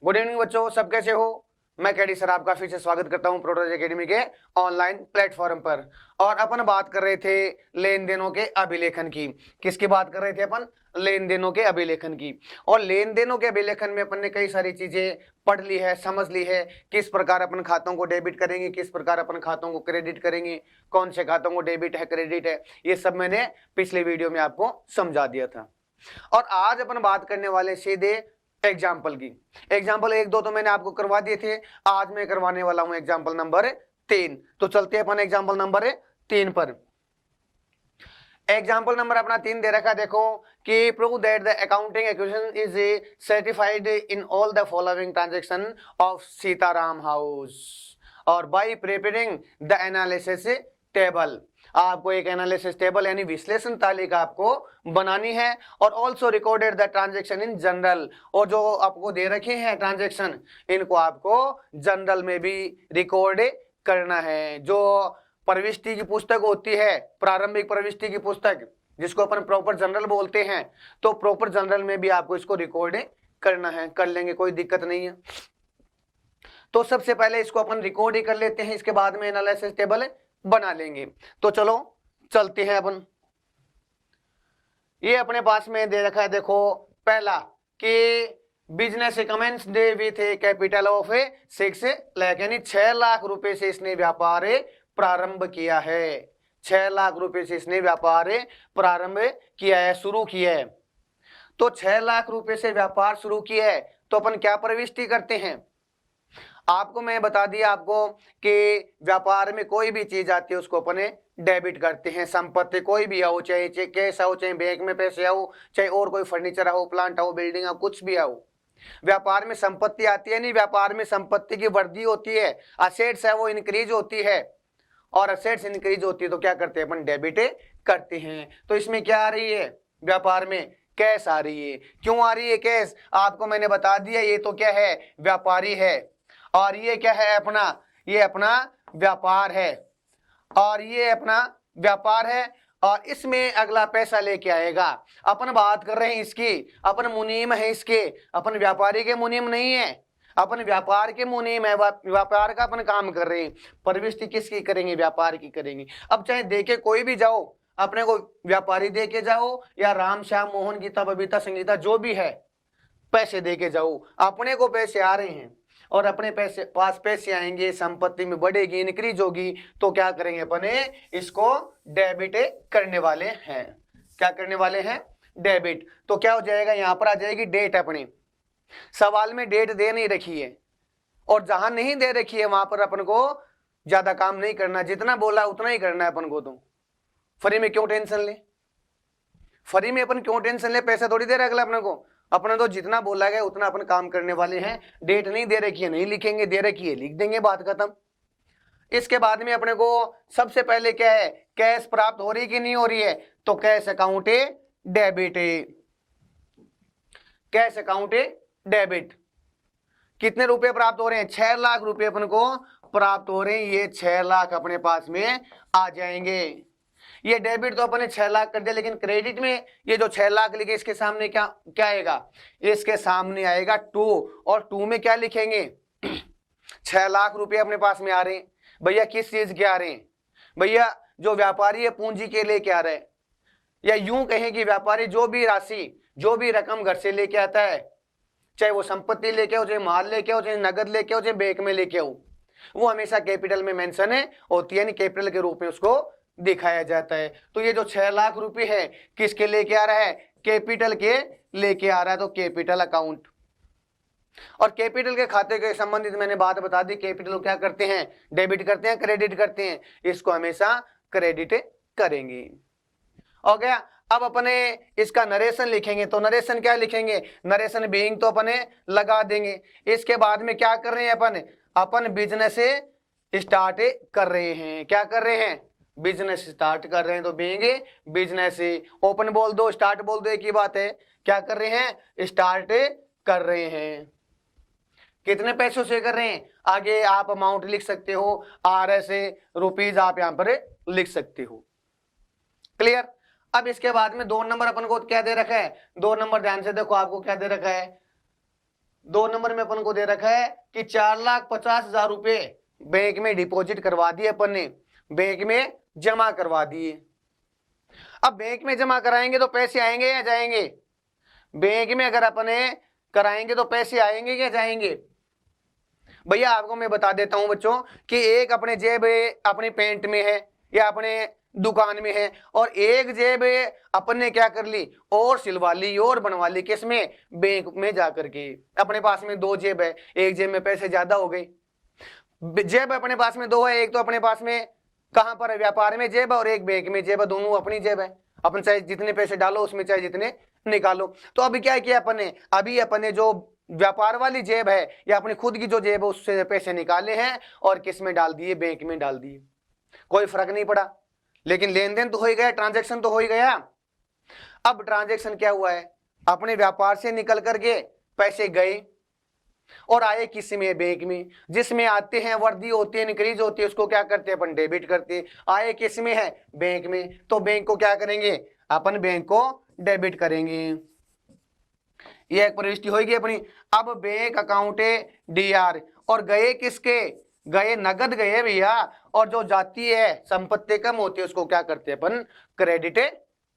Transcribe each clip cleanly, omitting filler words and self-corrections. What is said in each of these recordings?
Good evening बच्चों, सब कैसे हो? मैं केडी सर आपका फिर से स्वागत करता हूं प्रोटोज एकेडमी के ऑनलाइन प्लेटफॉर्म पर। और अपन बात कर रहे थे लेन देनों के अभिलेखन की। किसकी बात कर रहे थे अपन? लेन देनों के अभिलेखन की। और लेन देनों के अभिलेखन में अपन ने कई सारी चीजें पढ़ ली है, समझ ली है। किस प्रकार अपन खातों को डेबिट करेंगे, किस प्रकार अपन खातों को क्रेडिट करेंगे, कौन से खातों को डेबिट है, क्रेडिट है, ये सब मैंने पिछले वीडियो में आपको समझा दिया था। और आज अपन बात करने वाले सीधे एग्जाम्पल की। एग्जाम्पल 1-2 तो मैंने आपको करवा दिए थे, आज मैं करवाने वाला हूं एग्जाम्पल नंबर 3। तो चलते हैं अपन एग्जाम्पल नंबर 3 पर। एग्जाम्पल नंबर अपना 3 दे रखा है, देखो कि prove that the accounting acquisition is certified in all the following transaction of Sitaram house और by preparing the analysis table. आपको एक एनालिसिस टेबल यानी विश्लेषण तालिका आपको बनानी है। और also recorded the transaction in general, और जो आपको दे रखे हैं ट्रांजैक्शन, इनको आपको जनरल में भी रिकॉर्ड करना है। जो प्रविष्टि की पुस्तक होती है, प्रारंभिक प्रविष्टि की पुस्तक, जिसको अपन प्रॉपर जनरल बोलते हैं, तो प्रॉपर जनरल में भी आपको इसको रिकॉर्ड करना है। कर लेंगे, कोई दिक्कत नहीं है। तो सबसे पहले इसको अपन रिकॉर्ड ही कर लेते हैं, इसके बाद में एनालिसिस टेबल बना लेंगे। तो चलो चलते हैं अपन। ये अपने पास में दे रखा है, देखो पहला कि business commenced with a capital of 6 lakh, यानी 6 लाख रुपए से इसने व्यापार प्रारंभ किया है। 6 लाख रुपए से इसने व्यापार प्रारंभ किया है, शुरू किया है। तो 6 लाख रुपए से व्यापार शुरू किया है, तो अपन क्या प्रविष्टि करते हैं? आपको मैं बता दिया आपको कि व्यापार में कोई भी चीज आती है उसको अपने डेबिट करते हैं। संपत्ति कोई भी आओ, चाहे कैश आओ, चाहे बैंक में पैसे आओ, चाहे और कोई फर्नीचर आओ, प्लांट आओ, बिल्डिंग आओ, कुछ भी आओ, व्यापार में संपत्ति आती है। नहीं, व्यापार में संपत्ति की वृद्धि होती है, असेट्स है वो इंक्रीज होती है, और असेट्स इंक्रीज होती है तो क्या करते हैं अपन? डेबिट करते हैं। तो इसमें क्या आ रही है? व्यापार में कैश आ रही है। क्यों आ रही है कैश? आपको मैंने बता दिया, ये तो क्या है? व्यापारी है। और ये क्या है अपना? ये अपना व्यापार है, और ये अपना व्यापार है। और इसमें अगला पैसा लेके आएगा। अपन बात कर रहे हैं इसकी, अपन मुनीम है इसके, अपन व्यापारी के मुनीम नहीं है, अपन व्यापार के मुनीम है। व्यापार का अपन काम कर रहे हैं। प्रविष्टि किसकी करेंगे? व्यापार की करेंगे। अब चाहे देके कोई भी जाओ, अपने को व्यापारी दे के जाओ या राम श्याम मोहन गीता बबीता संगीता जो भी है, पैसे दे के जाओ, अपने को पैसे आ रहे हैं और अपने पैसे पास पैसे आएंगे, संपत्ति में बढ़ेगी, इंक्रीज होगी, तो क्या करेंगे अपने? इसको डेबिट करने वाले हैं। क्या करने वाले हैं? डेबिट। तो क्या हो जाएगा? यहां पर आ जाएगी डेट। अपनी सवाल में डेट दे नहीं रखी है, और जहां नहीं दे रखी है वहां पर अपन को ज्यादा काम नहीं करना, जितना बोला उतना ही करना है अपन को। तो फ्री में क्यों टेंशन ले? फ्री में अपन क्यों टेंशन ले? पैसा थोड़ी दे रहा है अगला अपने को। अपने तो जितना बोला गया उतना अपन काम करने वाले हैं। डेट नहीं दे रखी है, नहीं लिखेंगे, दे रखी है लिख देंगे, बात खत्म। इसके बाद में अपने को सबसे पहले क्या है? कैश प्राप्त हो रही कि नहीं हो रही है? तो cash account debit. Cash account debit. कितने रुपए प्राप्त हो रहे हैं? 6 लाख रुपए अपन को प्राप्त हो रहे हैं। ये 6 लाख अपने पास में आ जाएंगे। ये डेबिट तो अपने 6 लाख कर दिया, लेकिन क्रेडिट में ये जो 6 लाख लिखे, इसके सामने क्या क्या आएगा? इसके सामने आएगा 2, और 2 में क्या लिखेंगे? 6 लाख रुपए अपने पास में आ रहे हैं। भैया किस चीज के आ रहे हैं? भैया जो व्यापारी है पूंजी के लेके आ रहे हैं, या यूं कहें कि व्यापारी जो भी राशि, जो भी रकम घर से लेके आता है, चाहे वो संपत्ति लेके आओ, चाहे माल लेके आओ, चाहे नगद लेके आओ, चाहे बैंक में लेके आओ, वो हमेशा कैपिटल में मेंशन होती है, यानी कैपिटल के रूप में उसको दिखाया जाता है। तो ये जो 6 लाख रुपए है किसके लेके आ रहा है? कैपिटल के लेके आ रहा है, तो कैपिटल अकाउंट। और कैपिटल के खाते के संबंधित मैंने बात बता दी। कैपिटल क्या करते हैं? डेबिट करते हैं, क्रेडिट करते हैं। इसको हमेशा क्रेडिट करेंगे। हो गया। अब अपने इसका नरेशन लिखेंगे, तो नरेशन क्या लिखेंगे? नरेशन बीइंग तो अपने लगा देंगे। इसके बाद में क्या कर रहे हैं अपन बिजनेस स्टार्ट कर रहे हैं। क्या कर रहे हैं? बिजनेस स्टार्ट कर रहे हैं, तो बीइंग बिजनेस। ओपन बोल दो, स्टार्ट बोल दो, एक ही बात है। क्या कर रहे हैं? स्टार्ट कर रहे हैं। कितने पैसों से कर रहे हैं? आगे आप अमाउंट लिख सकते हो, RS रुपीज आप यहां पर लिख सकते हो। क्लियर? अब इसके बाद में 2 नंबर अपन को क्या दे रखा है? 2 नंबर ध्यान से देखो, आपको क्या दे रखा है? 2 नंबर में अपन को दे रखा है कि 4,50,000 रुपए बैंक में डिपॉजिट करवा दिए अपन ने, बैंक में जमा करवा दिए। अब बैंक में जमा कराएंगे तो पैसे आएंगे या जाएंगे? बैंक में अगर अपने कराएंगे तो पैसे आएंगे या जाएंगे? भैया आपको मैं बता देता हूं बच्चों कि एक अपने जेब अपने पैंट में है या अपने दुकान में है, और एक जेब अपन ने क्या कर ली और सिलवा ली और बनवा ली, किसमें? बैंक में जाकर के। अपने पास में 2 जेब है, एक जेब में पैसे ज्यादा हो गए, जेब अपने पास में 2 है, एक तो अपने पास में कहां पर है व्यापार में जेब और एक बैंक में जेब, दोनों अपनी जेब है, अपन चाहे जितने पैसे डालो उसमें चाहे जितने निकालो। तो अभी क्या किया अपन ने, अभी अपन ने जो व्यापार वाली जेब है या अपनी खुद की जो जेब है उससे पैसे निकाले हैं और किस में डाल दिए? बैंक में डाल दिए। कोई फर्क नहीं पड़ा, लेकिन लेन देन तो हो ही गया, ट्रांजैक्शन तो हो ही गया। अब ट्रांजैक्शन क्या हुआ है, अपने व्यापार से निकल करके पैसे गए और आए किस में? बैंक में। जिसमें आते हैं वर्दी होती है, इंक्रीज होती है, उसको क्या करते हैं अपन? डेबिट करते हैं। आए किस में है? बैंक में। तो बैंक को क्या करेंगे अपन? बैंक को डेबिट करेंगे। ये एक प्रविष्टि होगी अपनी। अब बैंक अकाउंट DR और गए किसके? गए नगद गए भैया, और जो जाती है संपत्ति कम होती है उसको क्या करते हैं अपन? क्रेडिट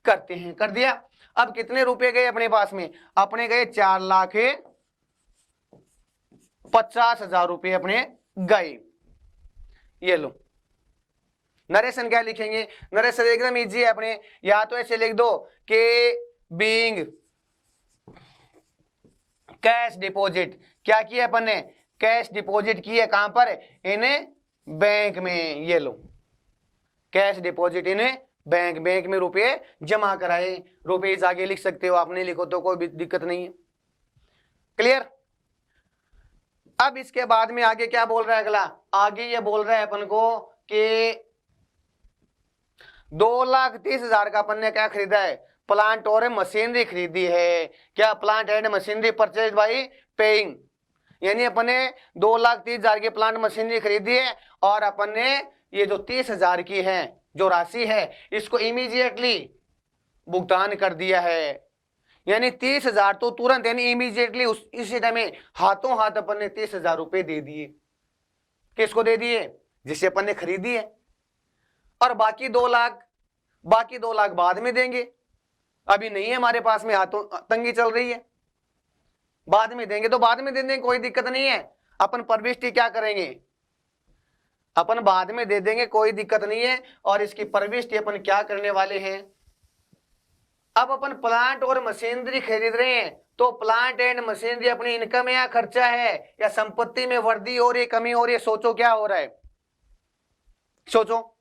करते हैं। कर दिया। अब कितने रुपए गए अपने पास में? अपने गए 4,50,000 रुपए अपने गए। ये लो नरेशन क्या लिखेंगे? नरेशन एकदम इजी है अपने, या तो ऐसे लिख दो कि बीइंग कैश डिपॉजिट, क्या किया अपन ने? कैश डिपॉजिट की है। कहां पर? इन्हें बैंक में। ये लो कैश डिपॉजिट इन्हें बैंक, बैंक में रुपए जमा कराए। रुपए आगे लिख सकते हो, आपने लिखो तो कोई दिक्कत नहीं है। क्लियर? अब इसके बाद में आगे क्या बोल रहा है अगला? आगे ये बोल रहा है अपन को कि 2,30,000 का अपन ने क्या खरीदा है? प्लांट और मशीनरी खरीदी है। क्या? Plant and machinery purchase by paying, यानी अपन ने 2,30,000 की प्लांट मशीनरी खरीदी है और अपन ने ये जो 30,000 की है जो राशि है इसको इमीडिएटली भुगतान कर दिया है। यानी 30,000 तो तुरंत, यानी इमीडिएटली इसी टाइम में हाथों हाथ अपन ने 30,000 रुपए दे दिए। किसको दे दिए? जिसे अपन ने खरीदी है। और बाकी 2 लाख, बाकी 2 लाख बाद में देंगे, अभी नहीं है हमारे पास में, हाथों तंगी चल रही है, बाद में देंगे तो बाद में दे देंगे, कोई दिक्कत नहीं है। अपन प्रविष्टि क्या करेंगे? अपन बाद में दे देंगे, कोई दिक्कत नहीं है। और इसकी प्रविष्टि अपन क्या करने वाले हैं? अब अपन प्लांट और मशीनरी खरीद रहे हैं, तो प्लांट एंड मशीनरी अपनी इनकम या खर्चा है या संपत्ति में वृद्धि हो रही है, कमी हो रही है? सोचो क्या हो रहा है, सोचो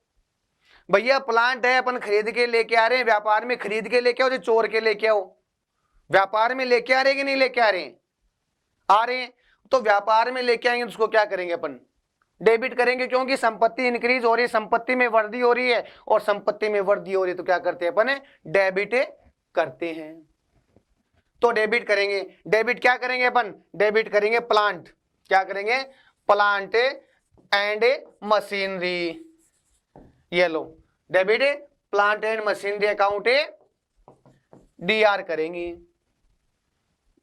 भैया। प्लांट है अपन खरीद के लेके आ रहे हैं, व्यापार में खरीद के लेके आओ जो चोर के लेके आओ, व्यापार में लेके आ रहे कि नहीं लेके आ रहे हैं? आ रहे हैं। तो व्यापार में लेके आएंगे तो उसको क्या करेंगे अपन? डेबिट करेंगे, क्योंकि संपत्ति इंक्रीज हो रही है, संपत्ति में वृद्धि हो रही है, और संपत्ति में वृद्धि हो रही है तो क्या करते हैं अपन? डेबिट करते हैं। तो डेबिट करेंगे। डेबिट क्या करेंगे अपन? डेबिट करेंगे प्लांट, क्या करेंगे? Plant and machinery. ये लो debit plant and machinery account DR करेंगे।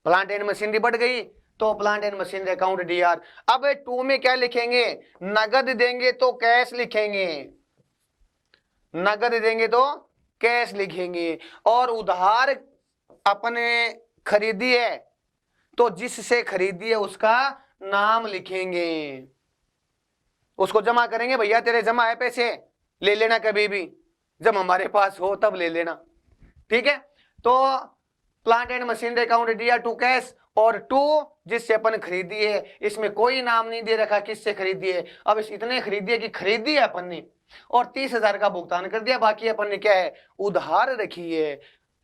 प्लांट एंड मशीनरी बढ़ गई तो plant and machinery account DR। अब 2 में क्या लिखेंगे? नगद देंगे तो कैश लिखेंगे, नगद देंगे तो कैश लिखेंगे। और उधार अपने खरीदी है तो जिससे खरीदी है उसका नाम लिखेंगे, उसको जमा करेंगे। भैया तेरे जमा है पैसे, ले लेना कभी भी, जब हमारे पास हो तब ले लेना, ठीक है? तो plant and machinery account DR to cash, और 2 जिससे अपन खरीदी है, इसमें कोई नाम नहीं दे रखा किससे खरीदी है। अब इस इतने खरीदी है कि खरीदी है अपन ने और 30,000 का भुगतान कर दिया, बाकी अपन ने क्या है? उधार रखी है।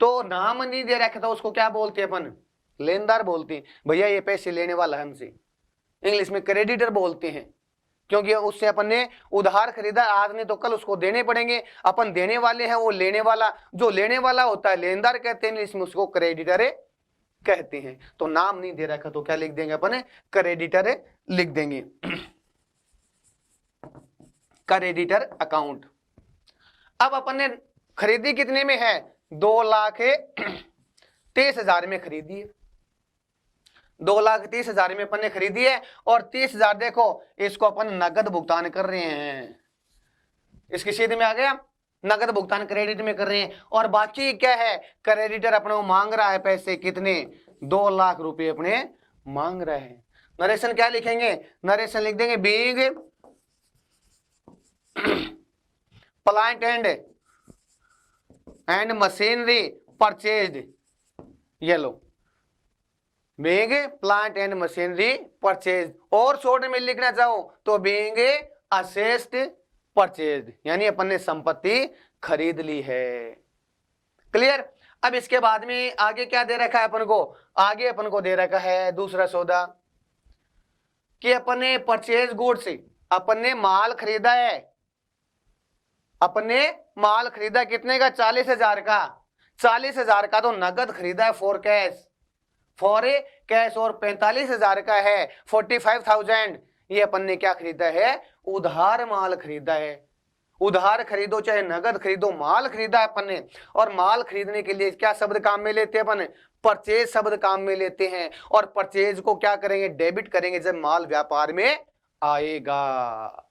तो नाम नहीं दे रखा था, उसको क्या बोलते हैं अपन? लेनदार बोलते हैं। भैया ये पैसे लेने वाला है हमसे, इंग्लिश में क्रेडिटर बोलते हैं, क्योंकि उससे अपन ने उधार खरीदा, आज नहीं तो कल उसको देने पड़ेंगे। अपन देने वाले हैं, वो लेने वाला, जो लेने वाला होता है लेनदार कहते हैं, इसमें उसको क्रेडिटर कहते हैं। तो नाम नहीं दे रखा तो क्या लिख देंगे अपन? क्रेडिटर लिख देंगे, क्रेडिटर अकाउंट। अब अपन ने खरीदी कितने में है? 2,30,000 में खरीदी है। 2,30,000 में अपन ने खरीदी है और 30,000 देखो इसको अपन नगद भुगतान कर रहे हैं, इसकी सीध में आ गया, नगद भुगतान क्रेडिट में कर रहे हैं। और बाकी क्या है, क्रेडिटर अपने को मांग रहा है पैसे कितने, 2 लाख रुपए अपने मांग रहे हैं। नरेशन क्या लिखेंगे, नरेशन लिख देंगे being plant and machinery purchased, ये लो being plant and machinery purchase, और शॉर्ट में लिखना चाहो तो बीइंग असेस्ड परचेज, यानी अपन ने संपत्ति खरीद ली है। क्लियर। अब इसके बाद में आगे क्या दे रखा है अपन को, आगे अपन को दे रखा है दूसरा सौदा कि अपन ने परचेज गुड से अपन ने माल खरीदा है, अपन ने माल खरीदा कितने का, 40,000 का, 40,000 का तो नगद खरीदा है फॉर कैश, फॉर कैश, और 45,000 का है 45,000, ये अपन ने क्या खरीदा है, उधार माल खरीदा है। उधार खरीदो चाहे नगद खरीदो, माल खरीदा है अपन ने, और माल खरीदने के लिए क्या शब्द काम में लेते हैं अपन, परचेज शब्द काम में लेते हैं, और परचेज को क्या करेंगे, डेबिट करेंगे जब माल व्यापार में आएगा।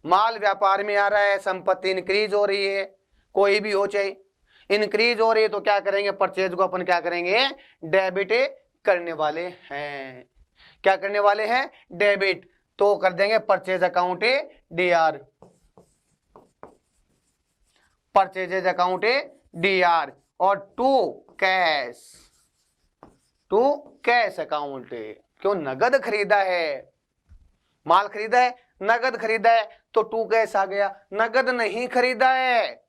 माल व्यापार में आ रहा है, संपत्ति इंक्रीज हो रही है, कोई भी हो चाहे इंक्रीज हो रही है, तो क्या करेंगे, परचेज को अपन क्या करेंगे, डेबिट करने वाले हैं। क्या करने वाले हैं, डेबिट, तो कर देंगे purchase account D R, purchases account DR, और टू कैश अकाउंट, क्यों नगद खरीदा है, माल खरीदा है, नगद खरीदा है, तो टू कैश आ गया। नगद नहीं खरीदा है,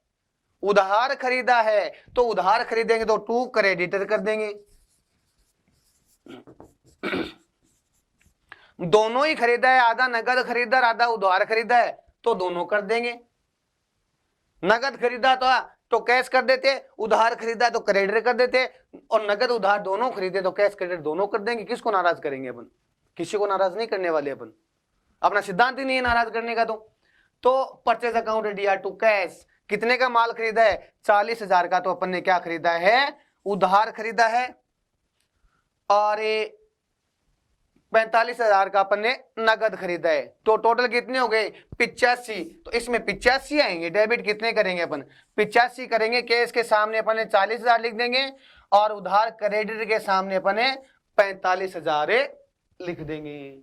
उधार खरीदा है, तो उधार खरीदेंगे तो टू क्रेडिटर कर देंगे। दोनों ही खरीदा है, आधा नगद खरीदा आधा उधार खरीदा है, तो दोनों कर देंगे। नगद खरीदा तो कैश कर देते, उधार खरीदा तो क्रेडिट कर देते, और नगद उधार दोनों खरीदे तो कैश क्रेडिट दोनों कर देंगे। किसको नाराज करेंगे अपन, किसी को नाराज नहीं करने वाले अपन, अपना सिद्धांत ही नहीं है नाराज करने का। तो purchase account DR to cash, कितने का माल खरीदा है, 40,000 का, तो अपन ने क्या खरीदा है, उधार खरीदा है, और 45,000 का अपन ने नगद खरीदा है, तो टोटल कितने हो गए, 85। तो इसमें 85 आएंगे, डेबिट कितने करेंगे अपन, 85 करेंगे, कैश के सामने अपन ने 40,000 लिख देंगे, और उधार क्रेडिट के सामने अपन ने 45,000 लिख देंगे।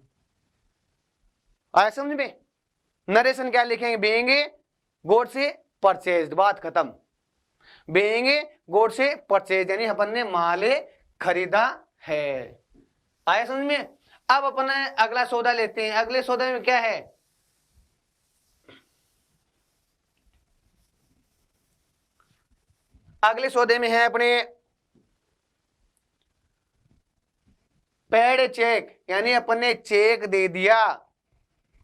आया समझ में। नरेशन क्या लिखेंगे, बीइंग गुड से परचेज्ड, बात खत्म। बीइंग गुड से परचेज, यानी अपन ने माल खरीदा है। आया समझ में। अब अपन अगला सौदा लेते हैं। अगले सौदे में क्या है, अगले सौदे में है अपने पेड चेक, यानी अपन ने चेक दे दिया,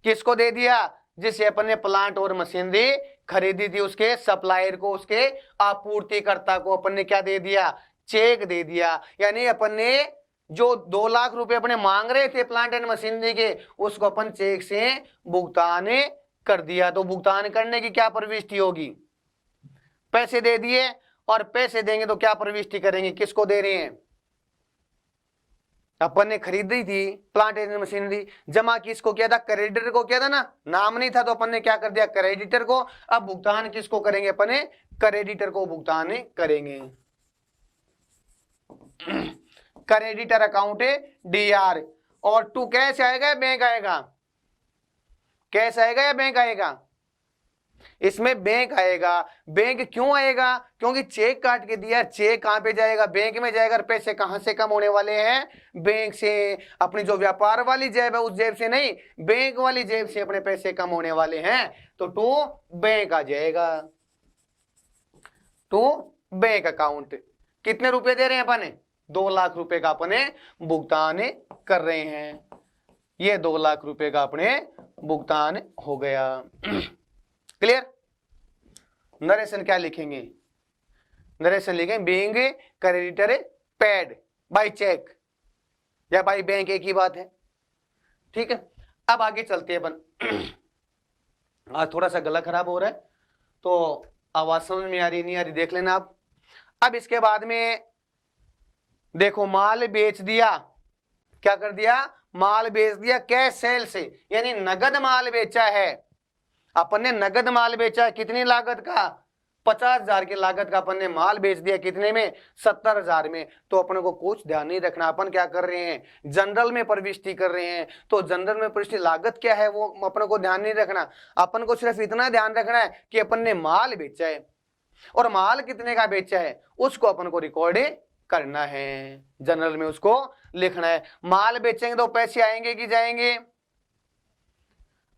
किसको दे दिया, जिसे अपन ने प्लांट और मशीनरी खरीदी थी, उसके सप्लायर को, उसके आपूर्तिकर्ता को अपन ने क्या दे दिया, चेक दे दिया। यानी अपन ने जो 2 लाख रुपए अपने मांग रहे थे प्लांट एंड मशीनरी के, उसको अपन चेक से भुगतान कर दिया। तो भुगतान करने की क्या प्रविष्टि होगी, पैसे दे दिए, और पैसे देंगे तो क्या प्रविष्टि करेंगे, किसको दे रहे हैं, अपन ने खरीदी थी प्लांट एंड मशीनरी, जमा किसको किया था, क्रेडिटर को किया था ना, नाम नहीं था तो अपन ने क्या कर दिया, क्रेडिटर को। अब भुगतान किसको करेंगे अपन, क्रेडिटर को भुगतान करेंगे। क्रेडिटर अकाउंट डीआर, और टू कैश आएगा या बैंक आएगा, कैश आएगा या बैंक आएगा, इसमें बैंक आएगा। बैंक क्यों आएगा, क्योंकि चेक काट के दिया, चेक कहां पे जाएगा, बैंक में जाएगा। पैसे कहां से कम होने वाले हैं, बैंक से। अपनी जो व्यापार वाली जेब है उस जेब से नहीं, बैंक वाली जेब से अपने पैसे कम होने वाले हैं, तो टू बैंक आ जाएगा, टू बैंक अकाउंट। कितने रुपए दे रहे हैं अपन, 2 लाख रुपए का अपने भुगतान कर रहे हैं। ये 2 लाख रुपए का अपने भुगतान हो गया। क्लियर। नरेशन क्या लिखेंगे, नरेशन लिखेंगे being creditor paid by cheque या बाय बैंक, एक ही बात है। ठीक है, अब आगे चलते हैं अपन। आज थोड़ा सा गला खराब हो रहा है तो आवाज समझ में आ रही नहीं आ रही देख लेना आप। अब इसके बाद में देखो, माल बेच दिया, क्या कर दिया, माल बेच दिया कैश सेल से, यानी नगद माल बेचा है। अपन ने नगद माल बेचा है, कितनी लागत का, 50,000 की लागत का अपन ने माल बेच दिया, कितने में, 70,000 में। तो अपन को कुछ ध्यान नहीं रखना, अपन क्या कर रहे हैं, जनरल में प्रविष्टि कर रहे हैं। तो जनरल में प्रविष्टि लागत क्या है वो अपन को ध्यान नहीं रखना, अपन को सिर्फ इतना ध्यान रखना है कि अपन ने माल बेचा है, और माल कितने का बेचा है उसको अपन को रिकॉर्ड करना है, जनरल में उसको लिखना है। माल बेचेंगे तो पैसे आएंगे कि जाएंगे।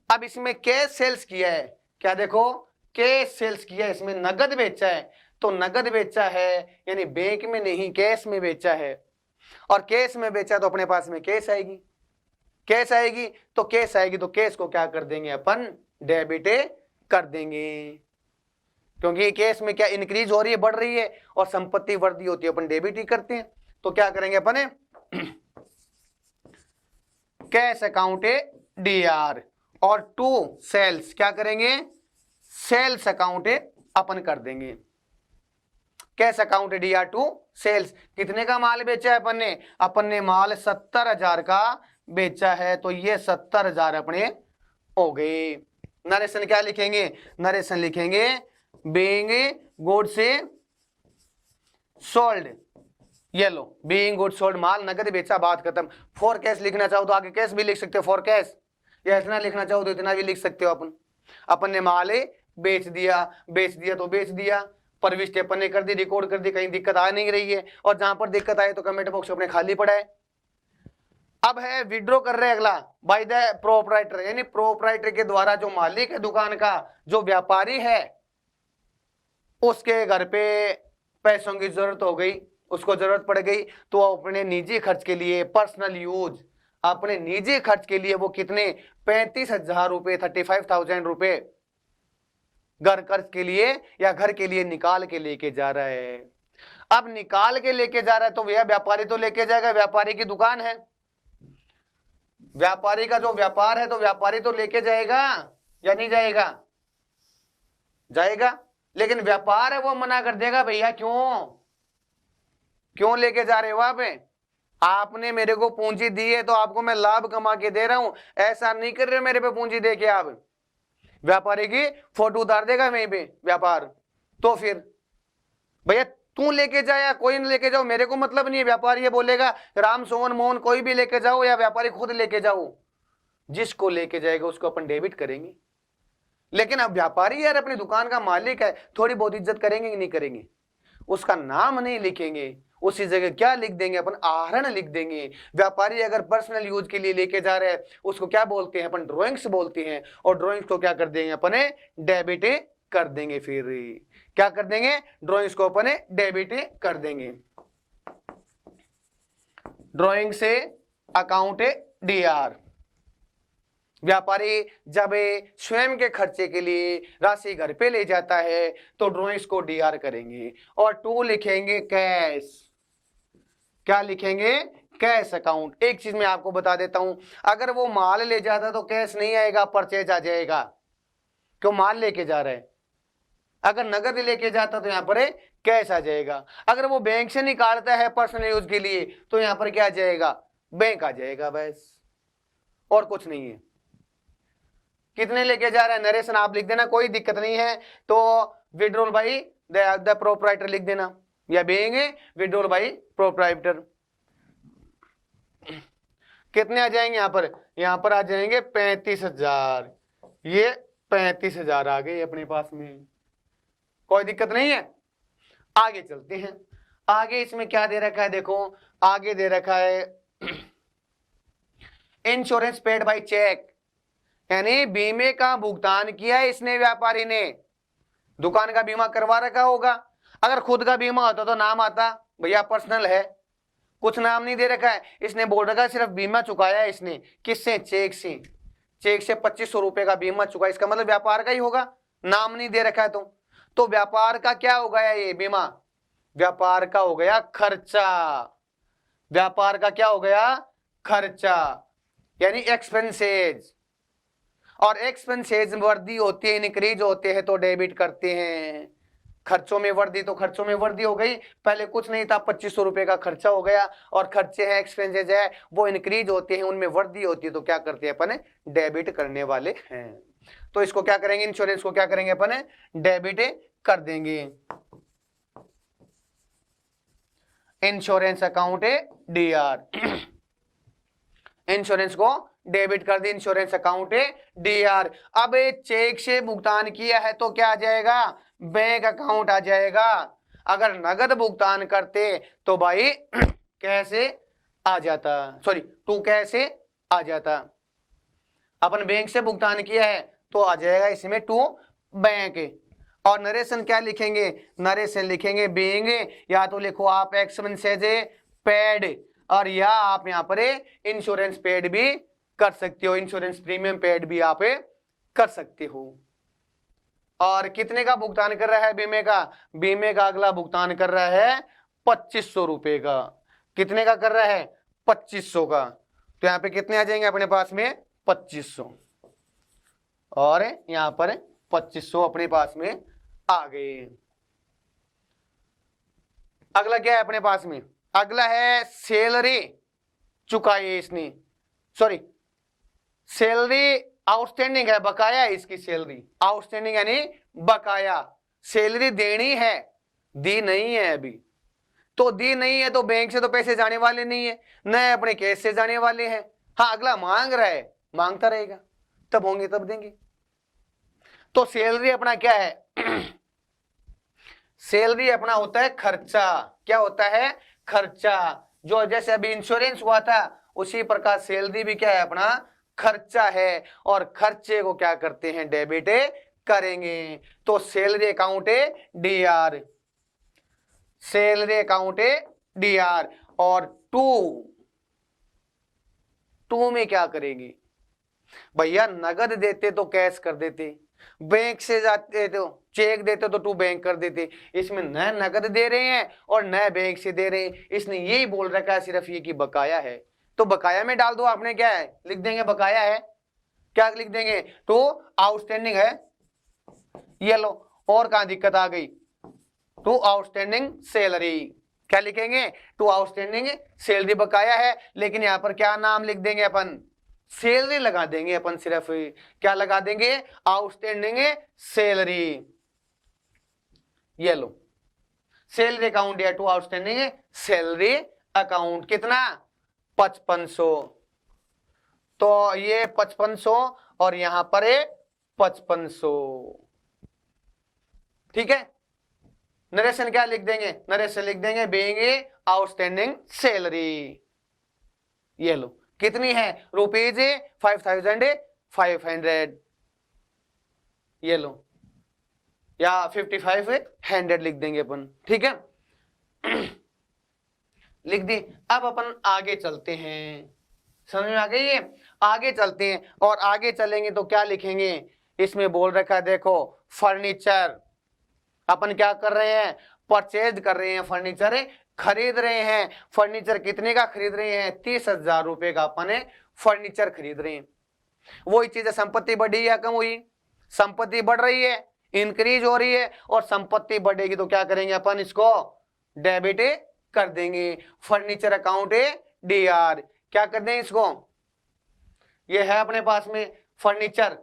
अब इसमें कैश सेल्स किया है, क्या देखो, कैश सेल्स किया है, इसमें नगद बेचा है। तो नगद बेचा है यानी बैंक में नहीं, कैश में बेचा है, और कैश में बेचा तो अपने पास में कैश आएगी, कैश आएगी। तो कैश आएगी तो कैश को क्या कर देंगे अपन, डेबिट कर देंगे, क्योंकि कैश में क्या इंक्रीज हो रही है, बढ़ रही है, और संपत्ति वृद्धि होती है, अपन डेबिट ही करते हैं। तो क्या करेंगे अपन, कैश अकाउंट DR, और टू सेल्स क्या करेंगे, सेल्स अकाउंट अपन कर देंगे। Cash account DR to sales, कितने का माल बेचा है अपन ने माल 70,000 का बेचा है, तो ये 70,000 अपने हो गए। नरेशन क्या लिखेंगे, नरेशन लिखेंगे बीइंग गुड से सोल्ड, ये लो बीइंग गुड सोल्ड, माल नगद बेचा, बात खत्म। फॉर कैश लिखना चाहो तो आगे कैश भी लिख सकते हो, फॉर कैश, या इतना लिखना चाहो तो इतना भी लिख सकते हो। अपन ने माल बेच दिया तो बेच दिया, प्रविष्टि अपन ने कर दी, रिकॉर्ड कर दी, कहीं दिक्कत आ नहीं रही है, और जहां पर दिक्कत आए तो कमेंट बॉक्स अपने खाली पड़ा है। अब है विड्रॉ कर रहे हैं अगला, बाय द प्रोपराइटर, यानी प्रोपराइटर के द्वारा, जो मालिक है दुकान का, जो व्यापारी है, उसके घर पे पैसों की जरूरत हो गई, उसको जरूरत पड़ गई, तो अपने निजी खर्च के लिए, पर्सनल यूज, अपने निजी खर्च के लिए वो कितने, 35,000 रुपए, 35,000 रुपए घर खर्च के लिए या घर के लिए निकाल के लेके जा रहा है। अब निकाल के लेके जा रहा है तो भैया व्यापारी तो लेके जाएगा, व्यापारी की दुकान है, व्यापारी का जो व्यापार है, तो व्यापारी तो लेके जाएगा या नहीं जाएगा, जाएगा। लेकिन व्यापार है वो मना कर देगा, भैया क्यों लेके जा रहे हो आप, आपने मेरे को पूंजी दी है तो आपको मैं लाभ कमा के दे रहा हूं, ऐसा नहीं कर रहे मेरे पे पूंजी दे के आप। व्यापारी की फोटो उतार देगा वहीं पे व्यापार, तो फिर भैया तू लेके जा या कोई नहीं लेके जाओ, मेरे को मतलब नहीं है। व्यापारी ये बोलेगा राम सोहन मोहन कोई भी लेके जाओ, या व्यापारी खुद लेके जाओ, जिसको लेके जाएगा उसको अपन डेबिट करेंगे। लेकिन अब व्यापारी यार अपनी दुकान का मालिक है, थोड़ी बहुत इज्जत करेंगे कि नहीं करेंगे, उसका नाम नहीं लिखेंगे, उसी जगह क्या लिख देंगे अपन, आहरण लिख देंगे। व्यापारी अगर पर्सनल यूज के लिए लेके जा रहे हैं उसको क्या बोलते हैं अपन, ड्राइंग्स बोलते हैं, और ड्राइंग्स को क्या कर देंगे अपन, डेबिट कर देंगे। फिर क्या कर देंगे, ड्राइंग्स को अपन डेबिट कर देंगे। ड्राइंग से अकाउंट DR, व्यापारी जब स्वयं के खर्चे के लिए राशि घर पे ले जाता है तो ड्राइंग्स को DR करेंगे, और टू लिखेंगे कैश, क्या लिखेंगे, कैश अकाउंट। एक चीज मैं आपको बता देता हूं, अगर वो माल ले जाता तो कैश नहीं आएगा, परचेज आ जाएगा, क्यों माल लेके जा रहे हैं। अगर नगद लेके जाता तो यहां पर कैश आ जाएगा। अगर वो बैंक से निकालता है पर्सनल यूज के लिए तो यहां पर क्या आ जाएगा, बैंक आ जाएगा, बस और कुछ नहीं है। कितने लेके जा रहा है, नरेशन आप लिख देना, कोई दिक्कत नहीं है। तो विड्रॉल बाय द प्रोपराइटर लिख देना, या बीइंग विड्रॉल बाय प्रोपराइटर। कितने आ जाएंगे यहाँ पर आ जाएंगे 35,000, ये 35,000 आ गए अपने पास में, कोई दिक्कत नहीं है। आगे चलते हैं, आगे इसमें क्या दे रखा है, देखो आगे दे रखा है इंश्योरेंस पेड बाय चेक, यानी बीमे का भुगतान किया है इसने, व्यापारी ने दुकान का बीमा करवा रखा होगा। अगर खुद का बीमा होता तो नाम आता, भैया पर्सनल है, कुछ नाम नहीं दे रखा है, इसने बोल रखा है सिर्फ बीमा चुकाया है इसने, किससे, चेक से। चेक से 2500 रुपए का बीमा चुकाया, इसका मतलब व्यापार का ही होगा, नाम नहीं दे रखा है। तो व्यापार का क्या हो गया ये बीमा, व्यापार का हो गया खर्चा, व्यापार का क्या हो गया, खर्चा, यानी एक्सपेंसेज। और एक्सपेंसेज वृद्धि होती है, इंक्रीज होते हैं तो डेबिट करते हैं, खर्चों में वृद्धि, तो खर्चों में वृद्धि हो गई, पहले कुछ नहीं था 2500 रुपए का खर्चा हो गया, और खर्चे हैं एक्सपेंसेस है वो इंक्रीज होते हैं, उनमें वृद्धि होती है, तो क्या करते हैं अपन डेबिट करने वाले हैं। तो इसको क्या करेंगे, इंश्योरेंस को क्या करेंगे अपन डेबिट कर देंगे। इंश्योरेंस अकाउंट डीआर, इंश्योरेंस को डेबिट कर दी, इंश्योरेंस अकाउंट डीआर। अब चेक से भुगतान किया है तो क्या आ जाएगा, बैंक अकाउंट आ जाएगा। अगर नगद भुगतान करते तो भाई कैसे आ जाता, सॉरी टू कैसे आ जाता। अपन बैंक से भुगतान किया है तो आ जाएगा इसमें टू बैंक। और नरेशन क्या लिखेंगे, नरेशन लिखेंगे बीइंग, या तो लिखो आप एक्सपेंसेस पेड, और या आप यहाँ पर इंश्योरेंस पेड भी कर सकते हो, इंश्योरेंस प्रीमियम पेड भी आप कर सकते हो। और कितने का भुगतान कर रहा है बीमे का, बीमे का अगला भुगतान कर रहा है 2500 रुपए का। कितने का कर रहा है 2500 का, तो यहाँ पे कितने आ जाएंगे अपने पास में 2500, और यहाँ पर 2500 अपने पास में आ गए। अगला क्या है अपने पास में, अगला है सैलरी चुकाई है इसने, सॉरी सैलरी आउटस्टैंडिंग है, बकाया है इसकी सैलरी, आउटस्टैंडिंग यानी बकाया, सैलरी देनी है, दी नहीं है अभी, तो दी नहीं है तो बैंक से तो पैसे जाने वाले नहीं है, न अपने कैश से जाने वाले हैं। हाँ अगला मांग रहा है, मांगता रहेगा, तब होंगे तब देंगे। तो सैलरी अपना क्या है सैलरी अपना होता है खर्चा, क्या होता है खर्चा, जो जैसे अभी इंश्योरेंस हुआ था उसी प्रकार सैलरी भी क्या है अपना खर्चा है, और खर्चे को क्या करते हैं डेबिट करेंगे। तो salary account DR, salary account DR, और टू में क्या करेंगे भैया, नगद देते तो कैश कर देते, बैंक से जाते तो चेक देते तो टू बैंक कर देते, इसमें न नगद दे रहे हैं और न बैंक से दे रहे हैं, इसने यही बोल रखा है सिर्फ ये कि बकाया है, तो बकाया में डाल दो आपने, क्या है लिख देंगे बकाया है, क्या लिख देंगे टू आउटस्टैंडिंग है, ये लो, और कहां दिक्कत आ गई, टू आउटस्टैंडिंग सैलरी, क्या लिखेंगे टू आउटस्टैंडिंग सैलरी बकाया है, लेकिन यहां पर क्या नाम लिख देंगे अपन सैलरी लगा देंगे अपन, सिर्फ क्या लगा देंगे आउटस्टैंडिंग सैलरी, ये लो सैलरी अकाउंट या टू आउटस्टैंडिंग सैलरी अकाउंट, कितना 5500, तो ये 5500 और यहां पर 5500, ठीक है। नरेशन क्या लिख देंगे, नरेशन लिख देंगे बीइंग आउटस्टैंडिंग सैलरी, ये लो कितनी है रुपीज 5500, ये लो, या 5500 लिख देंगे अपन, ठीक है लिख दी। अब अपन आगे चलते हैं, समझ में आ गई है, आगे चलते हैं, और आगे चलेंगे तो क्या लिखेंगे, इसमें बोल रखा है देखो फर्नीचर, अपन क्या कर रहे हैं परचेज कर रहे हैं, फर्नीचर खरीद रहे हैं, फर्नीचर कितने का खरीद रहे हैं 30,000 रुपए का अपन फर्नीचर खरीद रहे हैं। वही चीज है, संपत्ति बढ़ी या कम हुई, संपत्ति बढ़ रही है, इंक्रीज हो रही है, और संपत्ति बढ़ेगी तो क्या करेंगे अपन इसको डेबिट कर देंगे, फर्नीचर अकाउंट डीआर, क्या कर देंगे इसको, ये है अपने पास में फर्नीचर,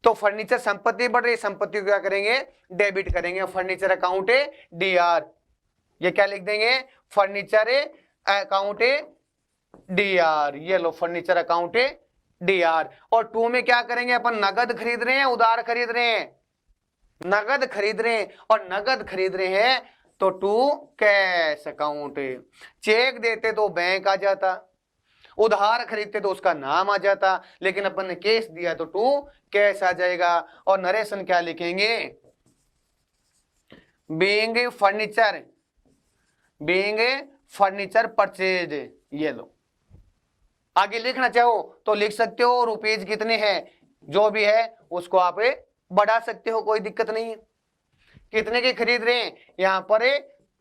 तो फर्नीचर संपत्ति बढ़ रही, संपत्ति को क्या करेंगे डेबिट करेंगे, फर्नीचर अकाउंट डीआर, ये क्या लिख देंगे फर्नीचर अकाउंट डीआर, ये लो फर्नीचर अकाउंट डीआर। और टू में क्या करेंगे अपन नगद खरीद रहे हैं उधार खरीद रहे हैं, नगद खरीद रहे हैं, और नगद खरीद रहे हैं तो टू कैश अकाउंट, चेक देते तो बैंक आ जाता, उधार खरीदते तो उसका नाम आ जाता, लेकिन अपन ने कैश दिया तो टू कैश आ जाएगा। और नरेशन क्या लिखेंगे being furniture, being furniture purchase, ये लो। आगे लिखना चाहो तो लिख सकते हो, रुपीज कितने हैं जो भी है उसको आप बढ़ा सकते हो, कोई दिक्कत नहीं है। कितने की खरीद रहे हैं, यहां पर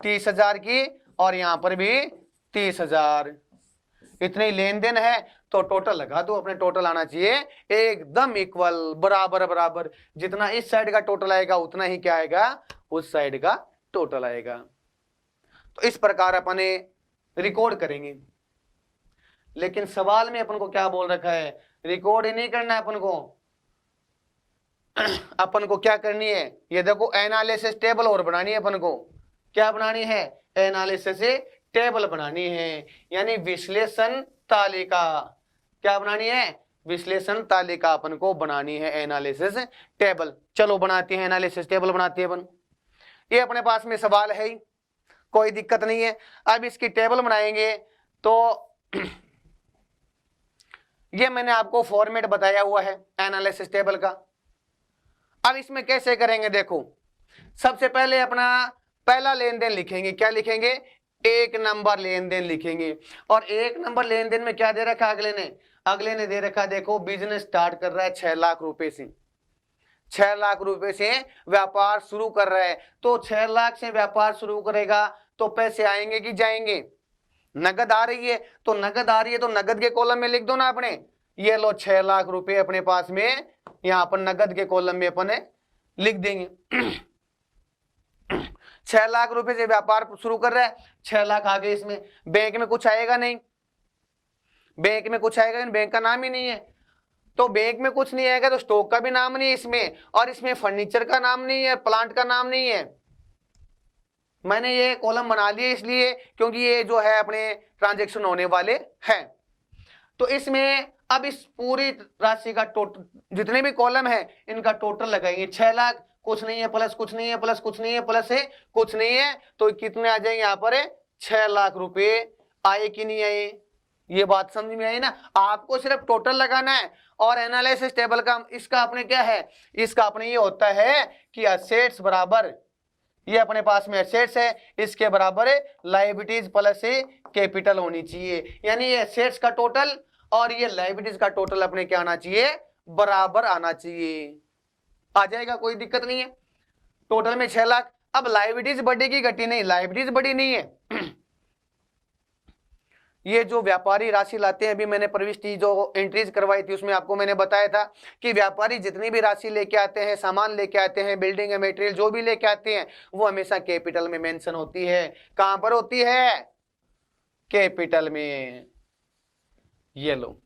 30,000 की और यहां पर भी 30,000, इतने लेन देन है तो टोटल लगा दो, अपने टोटल आना चाहिए एकदम इक्वल, बराबर बराबर, जितना इस साइड का टोटल आएगा उतना ही क्या आएगा उस साइड का टोटल आएगा। तो इस प्रकार अपने रिकॉर्ड करेंगे। लेकिन सवाल में अपन को क्या बोल रखा है, रिकॉर्ड ही नहीं करना है अपन को। अपन को क्या करनी है, ये देखो एनालिसिस टेबल और बनानी है। अपन को क्या बनानी है, एनालिसिस टेबल बनानी है, यानी विश्लेषण तालिका। क्या बनानी है, विश्लेषण तालिका अपन को बनानी है, एनालिसिस टेबल। चलो बनाते हैं, एनालिसिस टेबल बनाते हैं अपन। ये अपने पास में सवाल है ही, कोई दिक्कत नहीं है। अब इसकी टेबल बनाएंगे तो ये मैंने आपको फॉर्मेट बताया हुआ है एनालिसिस टेबल का। अब इसमें कैसे करेंगे, देखो सबसे पहले अपना पहला लेन देन लिखेंगे। क्या लिखेंगे, एक नंबर लेन देन लिखेंगे। और एक नंबर लेन देन में क्या दे रखा अगले ने दे रखा, देखो बिजनेस स्टार्ट कर रहा है 6 लाख रुपए से, 6 लाख रुपए से व्यापार शुरू कर रहा है। तो 6 लाख से व्यापार शुरू करेगा तो पैसे आएंगे कि जाएंगे, नगद आ रही है तो नगद आ रही है तो नगद के कॉलम में लिख दो ना अपने, ये लो 6 लाख रुपए अपने पास में, यहां पर नगद के कॉलम में अपने लिख देंगे। 6 लाख रुपए से व्यापार शुरू कर रहा है, 6 लाख आ गए इसमें। बैंक में कुछ आएगा नहीं, बैंक में कुछ आएगा नहीं, बैंक का नाम ही नहीं है। तो बैंक में कुछ नहीं आएगा तो स्टॉक का भी नाम नहीं है इसमें, और इसमें फर्नीचर का नाम नहीं है, प्लांट का नाम नहीं है। मैंने ये कॉलम बना लिए इसलिए क्योंकि ये जो है अपने ट्रांजैक्शन होने वाले हैं। तो इसमें अब इस पूरी राशि का टोटल, जितने भी कॉलम है इनका टोटल लगाएंगे। 6 लाख कुछ नहीं है, प्लस कुछ नहीं है, प्लस कुछ नहीं है, प्लस है कुछ नहीं है, तो कितने आ जाएंगे यहाँ पर, 6 लाख रुपए आए कि नहीं आए। ये बात समझ में आई ना। आपको सिर्फ टोटल लगाना है। और एनालिसिस टेबल का इसका अपने क्या है, इसका अपने ये होता है कि असेट्स बराबर, ये अपने पास में एसेट्स है, इसके बराबर लायबिलिटीज प्लस कैपिटल होनी चाहिए। यानी ये एसेट्स का टोटल और ये लायबिलिटीज का टोटल अपने क्या आना चाहिए, बराबर आना चाहिए। आ जाएगा, कोई दिक्कत नहीं है। टोटल में 6 लाख। अब लायबिलिटीज बढ़ेगी घटी नहीं, लायबिलिटीज बढ़ी नहीं है। ये जो व्यापारी राशि लाते हैं, अभी मैंने प्रविष्टि जो एंट्रीज करवाई थी उसमें आपको मैंने बताया था कि व्यापारी जितनी भी राशि लेके आते हैं, सामान लेके आते हैं, बिल्डिंग मटेरियल जो भी लेके आते हैं, वो हमेशा कैपिटल में मेंशन होती है। कहां पर होती है, कैपिटल में। ये लो,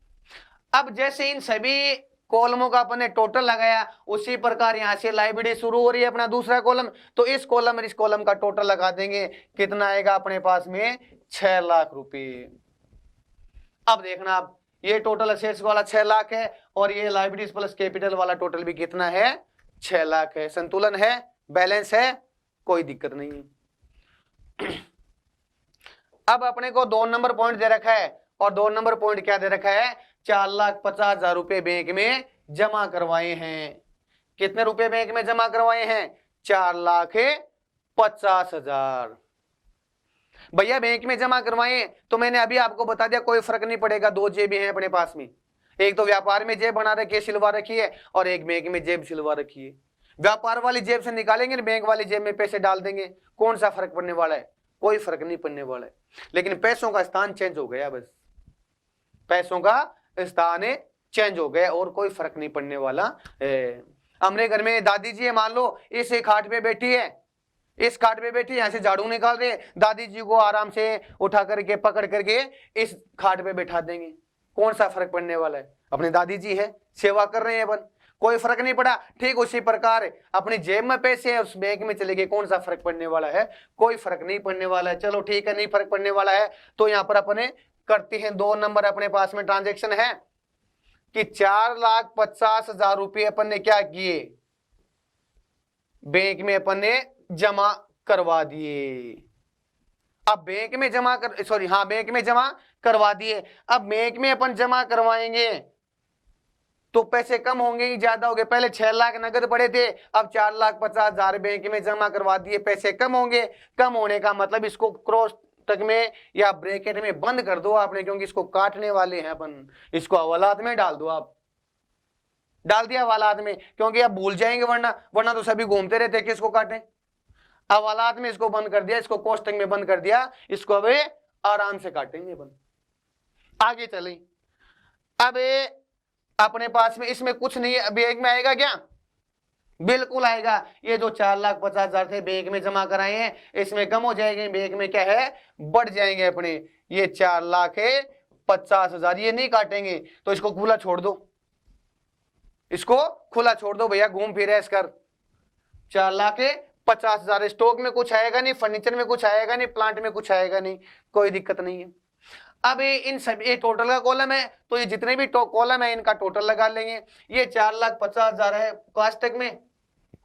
अब जैसे इन सभी कॉलमों का अपने टोटल लगाया, उसी प्रकार यहां से लायबिलिटी शुरू हो रही है अपना दूसरा कॉलम, तो इस कॉलम और इस कॉलम का टोटल लगा देंगे। कितना आएगा अपने पास में, 6 लाख रुपए। अब देखना, आप ये टोटल असेट्स वाला 6 लाख है और ये लायबिलिटीज प्लस कैपिटल वाला टोटल भी कितना है, 6 लाख है। संतुलन है, बैलेंस है, कोई दिक्कत नहीं है। अब अपने को 2 नंबर पॉइंट दे रखा है, और 2 नंबर पॉइंट क्या दे रखा है, 4,50,000 रुपए बैंक में जमा करवाए हैं। कितने रुपए बैंक में जमा करवाए हैं, 4,50,000। भैया बैंक में जमा करवाए तो मैंने अभी आपको बता दिया, कोई फर्क नहीं पड़ेगा। 2 जेबें हैं अपने पास में, एक तो व्यापार में जेब बना रखी है, सिलवा रखी है, और एक बैंक में जेब सिलवा रखी है। व्यापार वाली जेब से निकालेंगे, बैंक वाली जेब में पैसे डाल देंगे, कौन सा फर्क पड़ने वाला है, कोई फर्क नहीं पड़ने वाला है। लेकिन पैसों का स्थान चेंज हो गया, बस पैसों का स्थान चेंज हो गया, और कोई फर्क नहीं पड़ने वाला। हमारे घर में दादी जी है, मान लो इस खाट पे बैठी है, इस खाट पे बैठी, यहां से झाड़ू निकाल रहे, दादी जी को आराम से उठा करके पकड़ करके इस खाट पे बैठा देंगे, कौन सा फर्क पड़ने वाला है, अपनी दादी जी है, सेवा कर रहे हैं अपन, कोई फर्क नहीं पड़ा। ठीक उसी प्रकार अपनी जेब में पैसे है, उस बैंक में चले गए, कौन सा फर्क पड़ने वाला है, कोई फर्क नहीं पड़ने वाला है। चलो ठीक है, नहीं फर्क पड़ने वाला है, तो यहाँ पर अपने करते हैं 2 नंबर अपने पास में ट्रांजेक्शन है कि 4,50,000 रुपये अपन ने क्या किए, बैंक में अपन ने जमा करवा दिए। अब बैंक में जमा कर, सॉरी हाँ, बैंक में जमा करवा दिए। अब बैंक में अपन जमा करवाएंगे तो पैसे कम होंगे कि ज्यादा होंगे, पहले 6 लाख नगद पड़े थे, अब 4,50,000 बैंक में जमा करवा दिए, पैसे कम होंगे। कम होने का मतलब इसको क्रॉस तक में या ब्रैकेट में बंद कर दो आपने, क्योंकि इसको काटने वाले हैं अपन, इसको हवालात में डाल दो। आप डाल दिया हवालात में, क्योंकि आप भूल जाएंगे, वरना तो सभी घूमते रहते कि इसको काटें। हवालात में इसको बंद कर दिया, इसको कोष्टक में बंद कर दिया, इसको अब आराम से काटेंगे अपन। आगे चले, अब अपने पास में इसमें कुछ नहीं है, बैंक में आएगा क्या, बिल्कुल आएगा। ये जो 4,50,000 थे बैंक में जमा कराए हैं, इसमें कम हो जाएंगे, बैंक में क्या है, बढ़ जाएंगे अपने। ये 4,50,000 ये नहीं काटेंगे, तो इसको खुला छोड़ दो, इसको खुला छोड़ दो भैया, घूम फिर ऐस कर। 4,50,000 स्टॉक में कुछ आएगा नहीं, फर्नीचर में कुछ आएगा नहीं, प्लांट में कुछ आएगा नहीं, कोई दिक्कत नहीं है। अब इन सब ये टोटल का कॉलम है, तो ये जितने भी कॉलम है इनका टोटल लगा लेंगे। ये 4,50,000 है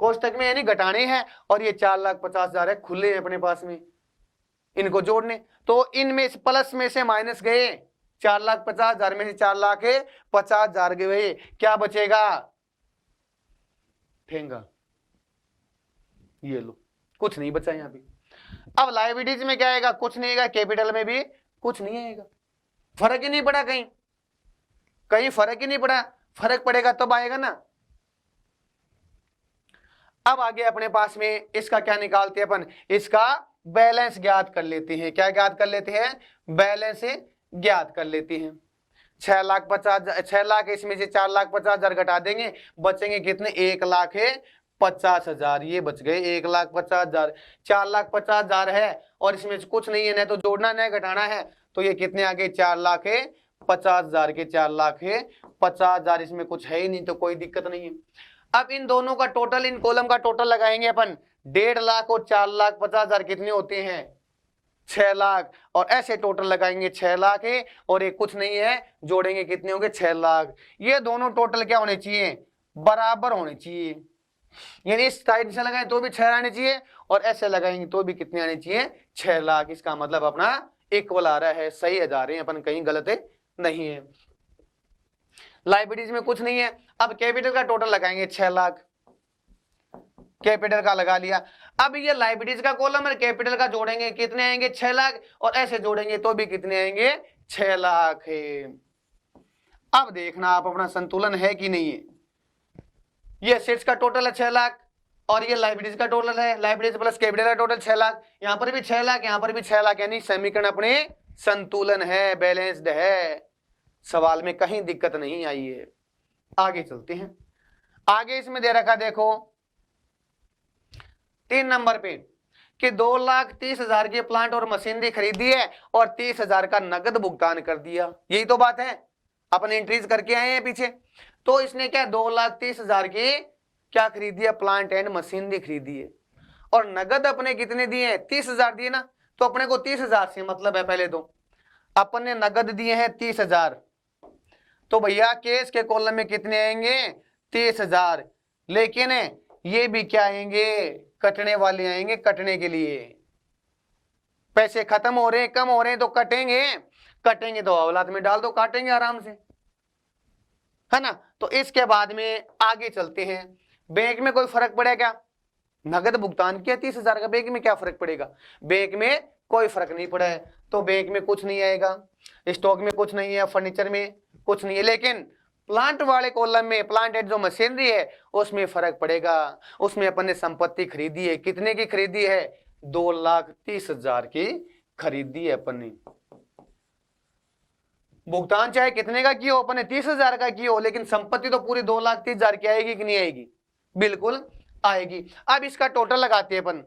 कोष्टक में यानी घटाने हैं, और ये 4,50,000 है खुले हैं अपने पास में, इनको जोड़ने। तो इनमें से प्लस में से माइनस गए, 4,50,000 में से 4,50,000 गए, क्या बचेगा, ठेंगा, ये लो, कुछ नहीं बचा यहां पे। अब लायबिलिटीज में क्या आएगा, कुछ नहीं आएगा, कैपिटल में भी कुछ नहीं आएगा, फर्क ही नहीं पड़ा, कहीं फर्क ही नहीं पड़ा, फर्क पड़ेगा तब आएगा ना। अब आगे अपने पास में इसका क्या निकालते हैं अपन, इसका बैलेंस ज्ञात कर लेते हैं। क्या ज्ञात कर लेते हैं, बैलेंस ज्ञात कर लेते हैं। 6 लाख इसमें से 4,50,000 घटा देंगे, बचेंगे कितने, 1,50,000, ये बच गए 1,50,000। 4,50,000 है और इसमें से कुछ नहीं है, ना तो जोड़ना ना घटाना है, तो ये कितने आ गए, 4,50,000 के 4,50,000, इसमें कुछ है ही नहीं, तो कोई दिक्कत नहीं है। अब इन दोनों का टोटल, इन कॉलम का टोटल लगाएंगे अपन, 1.5 लाख और 4,50,000 कितने होते हैं, 6 लाख, और ऐसे टोटल लगाएंगे 6 लाख है, और एक कुछ नहीं है, जोड़ेंगे कितने होंगे, 6 लाख। ये दोनों टोटल क्या होने चाहिए, बराबर होने चाहिए, यानी इस साइड से लगाएं तो भी 6 आने चाहिए, और ऐसे लगाएंगे तो भी कितने आने चाहिए, 6 लाख। इसका मतलब अपना इक्वल आ रहा है, सही आ जा रहे हैं अपन, कहीं गलत नहीं है। लायबिलिटीज में कुछ नहीं है। अब कैपिटल का टोटल लगाएंगे 6 लाख, कैपिटल का लगा लिया। अब ये लायबिलिटीज का कॉलम है, कैपिटल का जोड़ेंगे कितने आएंगे, 6 लाख, और ऐसे जोड़ेंगे तो भी कितने आएंगे, 6 लाख है। अब देखना आप अपना संतुलन है कि नहीं है। ये एसेट्स का टोटल है 6 लाख, और ये लायबिलिटीज का टोटल है, लायबिलिटीज प्लस कैपिटल का टोटल 6 लाख, यहां पर भी 6 लाख, यहां पर भी 6 लाख, यानी समीकरण अपने संतुलन है, बैलेंस्ड है, सवाल में कहीं दिक्कत नहीं आई है। आगे चलते हैं। आगे इसमें दे रखा देखो 3 नंबर पे कि 2,30,000 की प्लांट और मशीनरी खरीदी है और 30,000 का नगद भुगतान कर दिया। यही तो बात है, अपन एंट्रीज करके आए हैं पीछे। तो इसने क्या 2,30,000 की क्या खरीदी है, प्लांट एंड मशीनरी खरीदी है, और नगद अपने कितने दिए हैं, 30,000 दिए ना। तो अपने को 30,000 से मतलब है, पहले तो अपन ने नगद दिए हैं 30,000, तो भैया केस के कॉलम में कितने आएंगे, 30,000। लेकिन ये भी क्या आएंगे, कटने वाले आएंगे, कटने के लिए पैसे खत्म हो रहे हैं, कम हो रहे हैं, तो कटेंगे तो औलाद में डाल दो, काटेंगे आराम से, है ना। तो इसके बाद में आगे चलते हैं। बैंक में कोई फर्क पड़ेगा क्या, नगद भुगतान किया 30,000 का, बैंक में क्या फर्क पड़ेगा, बैंक में कोई फर्क नहीं पड़ा है, तो बैंक में कुछ नहीं आएगा, स्टॉक में कुछ नहीं है, फर्नीचर में कुछ नहीं है। लेकिन प्लांट वाले कॉलम में, प्लांट एंड जो मशीनरी है उसमें फर्क पड़ेगा। उसमें अपन ने संपत्ति खरीदी है, कितने की खरीदी है, 2,30,000 की खरीदी है अपन ने। भुगतान चाहे कितने का किया हो, अपन ने 30,000 का किया हो, लेकिन संपत्ति तो पूरी 2,30,000 की आएगी कि नहीं आएगी, बिल्कुल आएगी। अब इसका टोटल लगाते हैं अपन,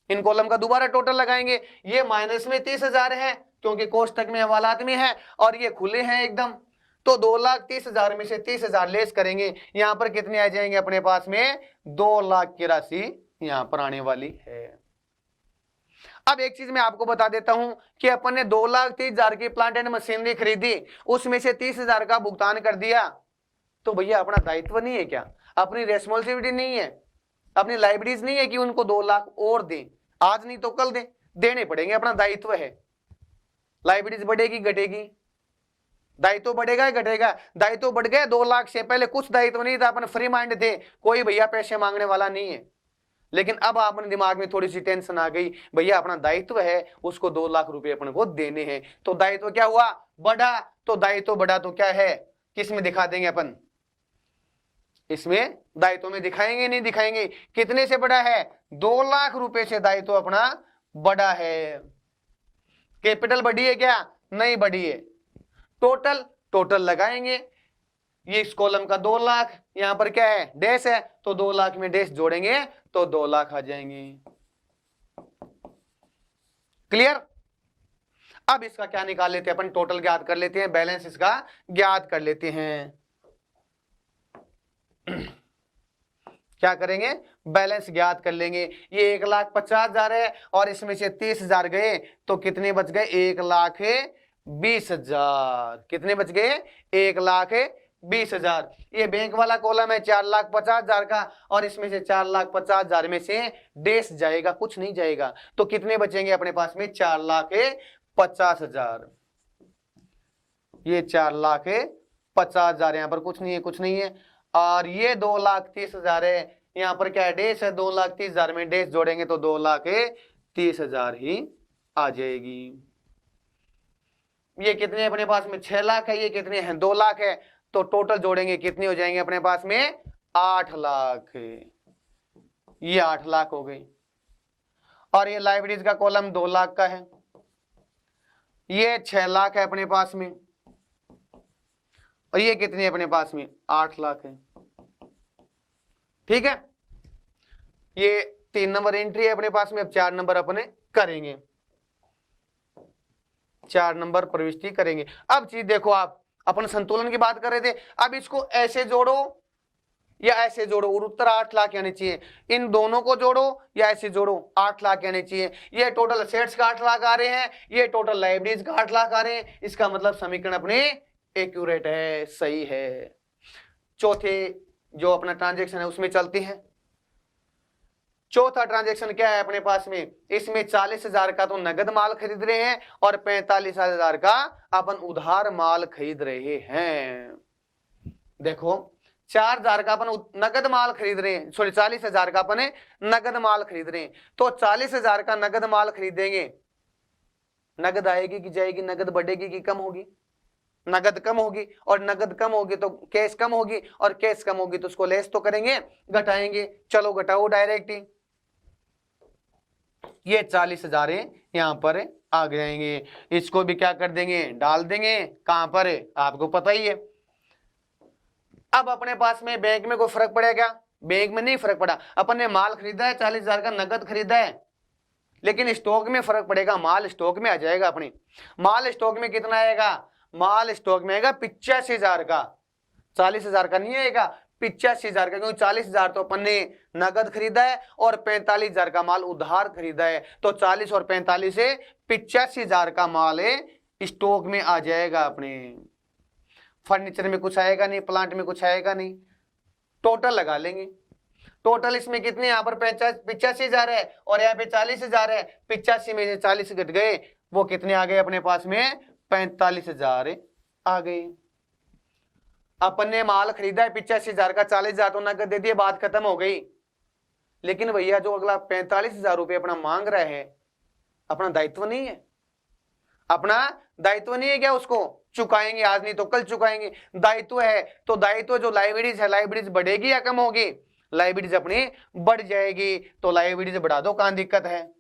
इन कॉलम का दोबारा टोटल लगाएंगे। ये माइनस में 30,000 है क्योंकि कोष्टक में हवालात में है, और ये खुले हैं एकदम, तो 2,30,000 में से 30,000 लेस करेंगे, यहां पर कितने आ जाएंगे अपने पास में, 2 लाख की राशि यहां पर आने वाली है। अब एक चीज मैं आपको बता देता हूं कि अपन ने 2,30,000 की प्लांट एंड मशीनरी खरीदी, उसमें से 30,000 का भुगतान कर दिया, तो भैया अपना दायित्व नहीं है क्या, अपनी रेस्पॉन्सिबिलिटी नहीं है, अपनी लाइबिलिटीज नहीं है कि उनको 2 लाख और दें, आज नहीं तो कल दें, देने पड़ेंगे, अपना दायित्व है। लाइबिलिटीज बढ़ेगी घटेगी, दायित्व बढ़ेगा घटेगा, दायित्व बढ़ गए 2 लाख से पहले कुछ दायित्व नहीं था, अपन फ्री माइंड थे, कोई भैया पैसे मांगने वाला नहीं है। लेकिन अब अपने दिमाग में थोड़ी सी टेंशन आ गई, भैया अपना दायित्व है, उसको 2 लाख रुपए अपन को देने हैं, तो दायित्व क्या हुआ, बढ़ा। तो दायित्व बढ़ा तो क्या है, किस में दिखा देंगे अपन, इसमें दायित्व में दिखाएंगे, नहीं दिखाएंगे। कितने से बढ़ा है, 2 लाख रुपए से दायित्व अपना बढ़ा है। कैपिटल बढ़ी है क्या, नहीं बढ़ी है। टोटल लगाएंगे, ये इस कॉलम का 2 लाख, यहां पर क्या है डैश है, तो 2 लाख में डैश जोड़ेंगे तो 2 लाख आ जाएंगे। क्लियर। अब इसका क्या निकाल लेते हैं अपन, टोटल ज्ञात कर लेते हैं, बैलेंस इसका ज्ञात कर लेते हैं। क्या करेंगे, बैलेंस ज्ञात कर लेंगे। ये 1,50,000 है और इसमें से 30,000 गए तो कितने बच गए, 1,20,000। कितने बच गए, 1,20,000। ये बैंक वाला कॉलम है 4,50,000 का और इसमें से 4,50,000 में से डैश जाएगा, कुछ नहीं जाएगा, तो कितने बचेंगे अपने पास में, 4,50,000। ये 4,50,000 यहां पर कुछ नहीं है, कुछ नहीं है। और ये 2,30,000 है, यहां पर क्या है डैश है, 2,30,000 में डैश जोड़ेंगे तो 2,30,000 ही आ जाएगी। ये कितने अपने पास में 6 लाख है, ये कितने हैं 2 लाख है, तो टोटल जोड़ेंगे कितने हो जाएंगे अपने पास में 8 लाख। ये 8 लाख हो गई। और ये लाइब्रेरीज का कॉलम 2 लाख का है, ये 6 लाख है अपने पास में, और ये कितने अपने पास में 8 लाख है। ठीक है, ये 3 नंबर एंट्री है अपने पास में। अब 4 नंबर अपने करेंगे, 4 नंबर प्रविष्टि करेंगे। अब चीज देखो, आप अपन संतुलन की बात कर रहे थे, अब इसको ऐसे जोड़ो या ऐसे जोड़ो, और उत्तर 8 लाख आने चाहिए। इन दोनों को जोड़ो या ऐसे जोड़ो, 8 लाख आने चाहिए। ये टोटल असेट्स का 8 लाख आ रहे हैं, ये टोटल लाइब्रेरीज का 8 लाख आ रहे हैं। इसका मतलब समीकरण अपने एक्यूरेट है, सही है। चौथे जो अपना ट्रांजैक्शन है उसमें चलते हैं। चौथा ट्रांजैक्शन क्या है अपने पास में, इसमें 40,000 का तो नगद माल खरीद रहे हैं और 45,000 का अपन उधार माल खरीद रहे हैं। देखो 4,000 का अपन नगद माल खरीद रहे हैं, सॉरी 40,000 का अपन नगद माल खरीद रहे हैं, तो 40,000 का नगद माल खरीदेंगे, नगद आएगी कि जाएगी, नगद बढ़ेगी कि कम होगी, नगद कम होगी, और नगद कम होगी तो कैश कम होगी, और कैश कम होगी तो उसको लेस तो करेंगे, घटाएंगे। चलो घटाओ डायरेक्ट ही, ये 40,000 यहां पर आ जाएंगे। इसको भी क्या कर देंगे, डाल देंगे, कहां पर आपको पता ही है। अब अपने पास में बैंक में कोई फर्क पड़ेगा, बैंक में नहीं फर्क पड़ा। अपन ने माल खरीदा है 40,000 का, नगद खरीदा है, लेकिन स्टॉक में फर्क पड़ेगा, माल स्टॉक में आ जाएगा अपनी। माल स्टॉक में कितना आएगा, माल स्टॉक में आएगा 85,000 का, 40,000 का नहीं आएगा, 85,000 का, क्योंकि 40,000 तो अपन ने नगद खरीदा है और 45,000 का माल उधार खरीदा है, तो 40 और 45 से 85,000 का माल स्टॉक में आ जाएगा अपने। फर्नीचर में कुछ आएगा नहीं, प्लांट में कुछ आएगा नहीं, टोटल लगा लेंगे। टोटल इसमें कितने, यहाँ पर 85,000 है और यहाँ पे 40,000 है, 85 में से 40 घट गए, वो कितने आ गए अपने पास में 45,000 आ गए। अपन ने माल खरीदा है 85,000 का, 40,000 तो नगद दे दिए, बात खत्म हो गई। लेकिन भैया जो अगला 45,000 रुपये अपना मांग रहा है, अपना दायित्व नहीं है, अपना दायित्व नहीं है क्या, उसको चुकाएंगे, आज नहीं तो कल चुकाएंगे, दायित्व है। तो दायित्व जो लाइब्रेरीज है, लाइब्रेरीज बढ़ेगी या कम होगी, लाइब्रेरीज अपनी बढ़ जाएगी, तो लाइब्रेरीज बढ़ा दो, कहां दिक्कत है।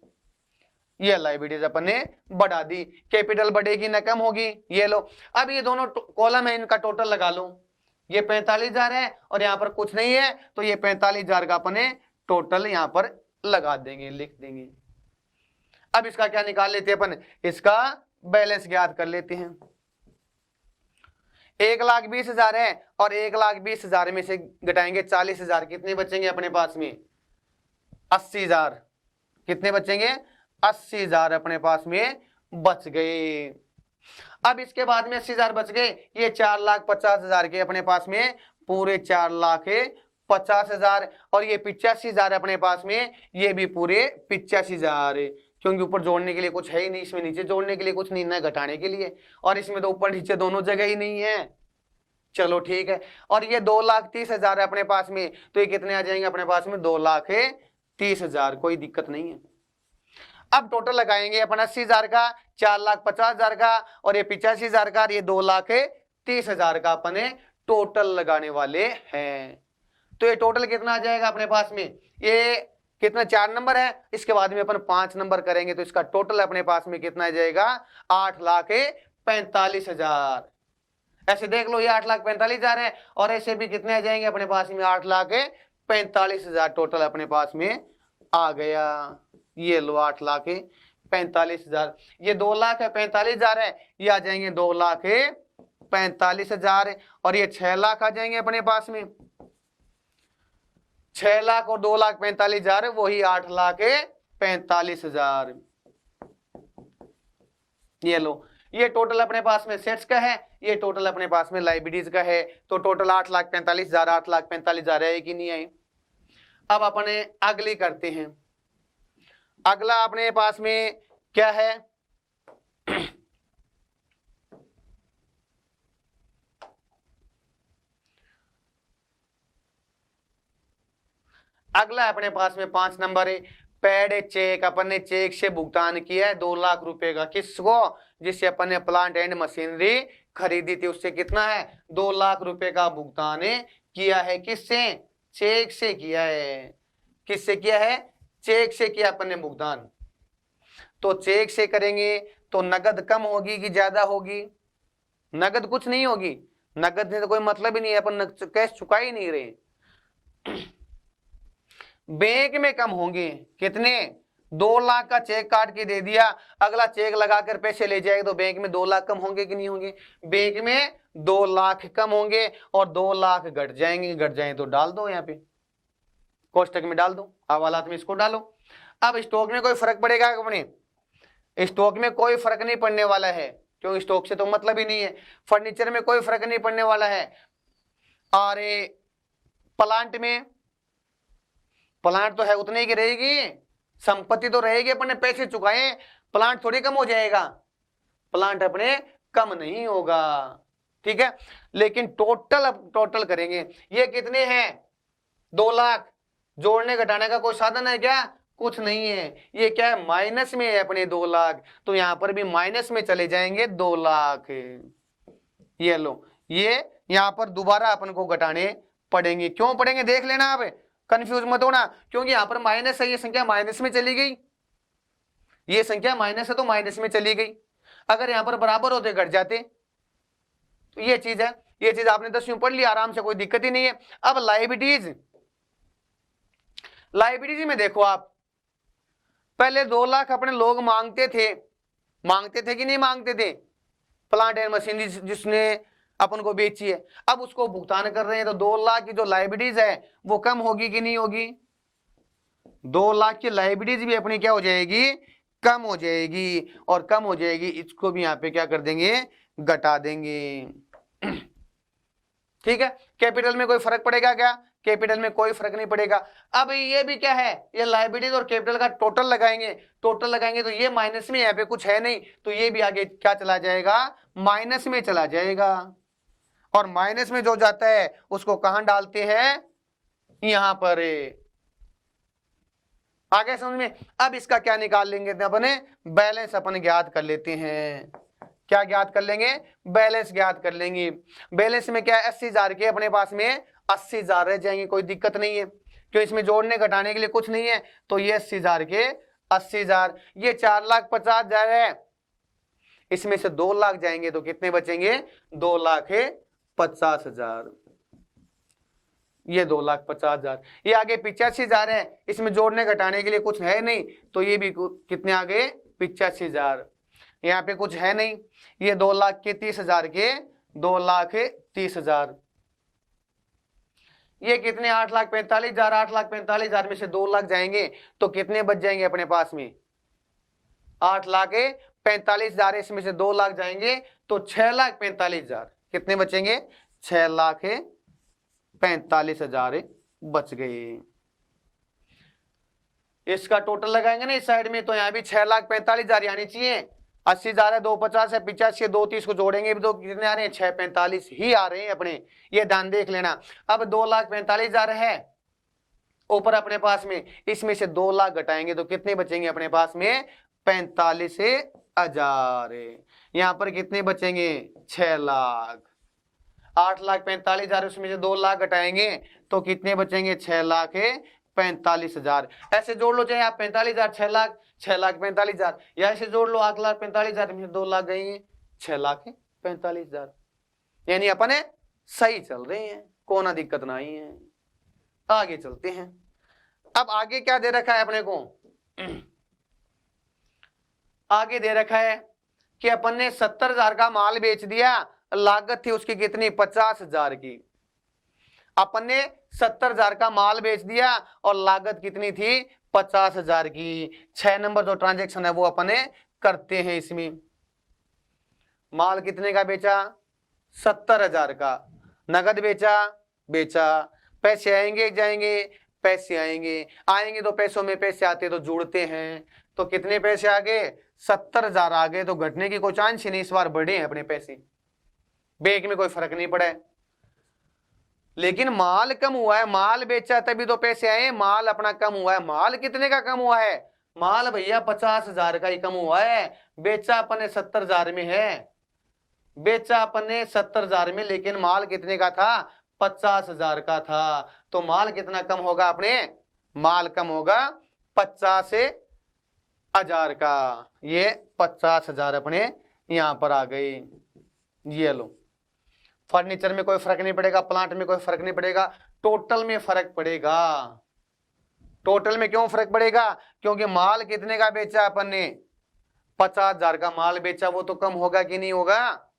ये लाइब्रेरीज अपन ने बढ़ा दी, कैपिटल बढ़ेगी ना कम होगी, ये लो। अब ये दोनों कॉलम है, इनका टोटल लगा लो, ये 45,000 है और यहाँ पर कुछ नहीं है, तो ये 45,000 का अपन टोटल यहाँ पर लगा देंगे, लिख देंगे। अब इसका क्या निकाल लेते हैं अपन, इसका बैलेंस ज्ञात कर लेते हैं। 1,20,000 है और 1,20,000 में से घटाएंगे 40,000, कितने बचेंगे अपने पास में 80,000। कितने बचेंगे 80,000 अपने पास में बच गए। अब इसके बाद में 80,000 बच गए, ये 4,50,000 के अपने पास में पूरे 4,50,000, और ये 85,000 अपने पास में, ये भी पूरे 85,000, क्योंकि ऊपर जोड़ने के लिए कुछ है ही नहीं, इसमें नीचे जोड़ने के लिए कुछ नहीं, ना घटाने के लिए, और इसमें तो ऊपर नीचे दोनों जगह ही नहीं है। चलो ठीक है, और ये 2,30,000 है अपने पास में, तो ये कितने आ जाएंगे अपने पास में 2,30,000, कोई दिक्कत नहीं है। अब टोटल लगाएंगे अपन 80,000 का, 4,50,000 का, और ये 85,000 का, ये 2,30,000 का अपने टोटल लगाने वाले हैं। तो ये टोटल कितना आ जाएगा अपने पास में, ये कितना 4 नंबर है, इसके बाद में अपन 5 नंबर करेंगे, तो इसका टोटल अपने पास में कितना आ जाएगा 8,45,000। ऐसे देख लो, ये 8,45,000 है और ऐसे भी कितने आ जाएंगे अपने पास में, 8,45,000 टोटल अपने पास में आ गया। ये लो 8,45,000, ये 2,45,000 है, ये आ जाएंगे 2,45,000 और ये 6 लाख आ जाएंगे अपने पास में। 6 लाख और 2,45,000 वही 8,45,000। ये लो, ये टोटल अपने पास में सेट्स का है, ये टोटल अपने पास में लाइबिलिटीज का है। तो टोटल 8,45,000 8,45,000 है कि नहीं आई। अब अपने अगली करते हैं। अगला अपने पास में क्या है, अगला अपने पास में 5 नंबर है, पेड चेक। अपन ने चेक से भुगतान किया है 2 लाख रुपए का, किसको, जिससे अपन ने प्लांट एंड मशीनरी खरीदी थी, उससे कितना है 2 लाख रुपए का भुगतान किया है। किससे, चेक से किया है। किससे किया है, चेक से किया अपन ने भुगतान। तो चेक से करेंगे तो नगद कम होगी कि ज्यादा होगी, नगद कुछ नहीं होगी, नगद से तो कोई मतलब ही नहीं है, अपन कैश चुका ही नहीं रहे। बैंक में कम होंगे, कितने, 2 लाख का चेक काट के दे दिया, अगला चेक लगाकर पैसे ले जाएगा तो बैंक में 2 लाख कम होंगे कि नहीं होंगे, बैंक में 2 लाख कम होंगे और 2 लाख घट जाएंगे। घट जाए तो डाल दो, यहाँ पे कोष्टक में डाल दो, हवालात में इसको डालो। अब स्टॉक में कोई फर्क पड़ेगा अपने, स्टॉक में कोई फर्क नहीं पड़ने वाला है, क्योंकि स्टॉक से तो मतलब ही नहीं है। फर्नीचर में कोई फर्क नहीं पड़ने वाला है। और प्लांट में, प्लांट तो है उतने की रहेगी, संपत्ति तो रहेगी, अपने पैसे चुकाए, प्लांट थोड़ी कम हो जाएगा, प्लांट अपने कम नहीं होगा, ठीक है। लेकिन टोटल, अब टोटल करेंगे, ये कितने हैं 2 लाख, जोड़ने घटाने का कोई साधन है क्या, कुछ नहीं है, ये क्या है माइनस में है अपने 2 लाख, तो यहां पर भी माइनस में चले जाएंगे 2 लाख। ये लो, ये यहां पर दोबारा अपन को घटाने पड़ेंगे, क्यों पड़ेंगे देख लेना, आप कंफ्यूज मत होना, क्योंकि यहां पर माइनस है, ये संख्या माइनस में चली गई, ये संख्या माइनस है तो माइनस में चली गई। अगर यहां पर बराबर होते घट जाते, तो ये चीज है, ये चीज आपने 10वीं पढ़ लिया आराम से, कोई दिक्कत ही नहीं है। अब लाइबिलिटीज, लाइबिलिटी में देखो आप, पहले 2 लाख अपने लोग मांगते थे कि नहीं मांगते थे, प्लांट एंड मशीनरी जिसने अपन को बेची है, अब उसको भुगतान कर रहे हैं, तो 2 लाख की जो लाइबिलिटीज है वो कम होगी कि नहीं होगी, 2 लाख की लाइबिलिटीज भी अपनी क्या हो जाएगी, कम हो जाएगी, और कम हो जाएगी, इसको भी यहाँ पे क्या कर देंगे, घटा देंगे, ठीक है। कैपिटल में कोई फर्क पड़ेगा क्या, कैपिटल में कोई फर्क नहीं पड़ेगा। अब ये भी क्या है, ये लायबिलिटीज और कैपिटल का टोटल लगाएंगे, टोटल लगाएंगे तो ये माइनस में, यहाँ पे कुछ है नहीं, तो ये भी आगे क्या चला जाएगा, माइनस में चला जाएगा। और माइनस में जो जाता है उसको कहां डालते हैं, यहां पर, आगे समझ में। अब इसका क्या निकाल लेंगे अपने, बैलेंस अपन ज्ञात कर लेते हैं। क्या ज्ञात कर लेंगे, बैलेंस ज्ञात कर लेंगे। बैलेंस में क्या है, 80,000 के अपने पास में 80,000 रह जाएंगे, कोई दिक्कत नहीं है, क्यों इसमें जोड़ने घटाने के लिए कुछ नहीं है, तो ये 80,000 के 80,000, ये 4,50,000 है, इसमें से 2 लाख जाएंगे तो कितने बचेंगे, 2,50,000, ये 2,50,000। ये आगे 85,000 है, इसमें जोड़ने घटाने के लिए कुछ है नहीं, तो ये भी कितने आ गए, 85,000। यहाँ पे कुछ है नहीं, ये 2,30,000 के 2,30,000, ये कितने 8,45,000, 8,45,000 में से 2 लाख जाएंगे तो कितने बच जाएंगे अपने पास में, 8,45,000, इसमें से 2 लाख जाएंगे तो 6,45,000, कितने बचेंगे, 6,45,000 बच गए। इसका टोटल लगाएंगे ना इस साइड में, तो यहाँ भी 6,45,000 यानी चाहिए, 80,000 है, 250 है, 85 है, 230 को जोड़ेंगे भी तो कितने आ रहे हैं, 6,45 ही आ रहे हैं अपने, ये ध्यान देख लेना। अब 2,45,000 है ऊपर अपने पास में, इसमें से 2 लाख घटाएंगे तो कितने बचेंगे अपने पास में, 45,000। यहाँ पर कितने बचेंगे, 6 लाख। 8,45,000 उसमें से 2 लाख घटाएंगे तो कितने बचेंगे, 6,45,000। ऐसे जोड़ लो, चाहे आप 45,000 6 लाख, 6,45,000, या ऐसे जोड़ लो 8,45,000 में 2 लाख गएंगे, 6,45,000। यानी अपने सही चल रहे हैं, कोई दिक्कत नहीं है। आगे चलते हैं। अब आगे क्या दे रखा है अपने को, आगे दे रखा है कि अपन ने 70,000 का माल बेच दिया, लागत थी उसकी कितनी, 50,000 की। अपन ने 70,000 का माल बेच दिया और लागत कितनी थी, 50,000 की। 6 नंबर जो ट्रांजेक्शन है वो अपने करते हैं। इसमें माल कितने का बेचा, 70,000 का। नगद बेचा, पैसे आएंगे जाएंगे, पैसे आएंगे तो पैसों में पैसे आते तो जुड़ते हैं। तो कितने पैसे आ गए, 70,000 आ गए। तो घटने की कोई चांस ही नहीं, इस बार बढ़े हैं अपने पैसे, बैंक में कोई फर्क नहीं पड़ा है। लेकिन माल कम हुआ है, माल बेचा तभी तो पैसे आए, माल अपना कम हुआ है। माल कितने का कम हुआ है, माल भैया 50,000 का ही कम हुआ है। बेचा अपने 70,000 में है, बेचा अपने 70,000 में, लेकिन माल कितने का था, 50,000 का था। तो माल कितना कम होगा अपने, माल कम होगा 50,000 का। ये 50,000 अपने यहां पर आ गई। ये लो, फर्नीचर में कोई फर्क नहीं पड़ेगा, प्लांट में कोई फर्क नहीं पड़ेगा, टोटल में फर्क पड़ेगा। टोटल में क्यों फर्क पड़ेगा, क्योंकि माल कितने का बेचा अपन ने, 50,000 का माल बेचा, वो तो कम होगा कि नहीं होगा,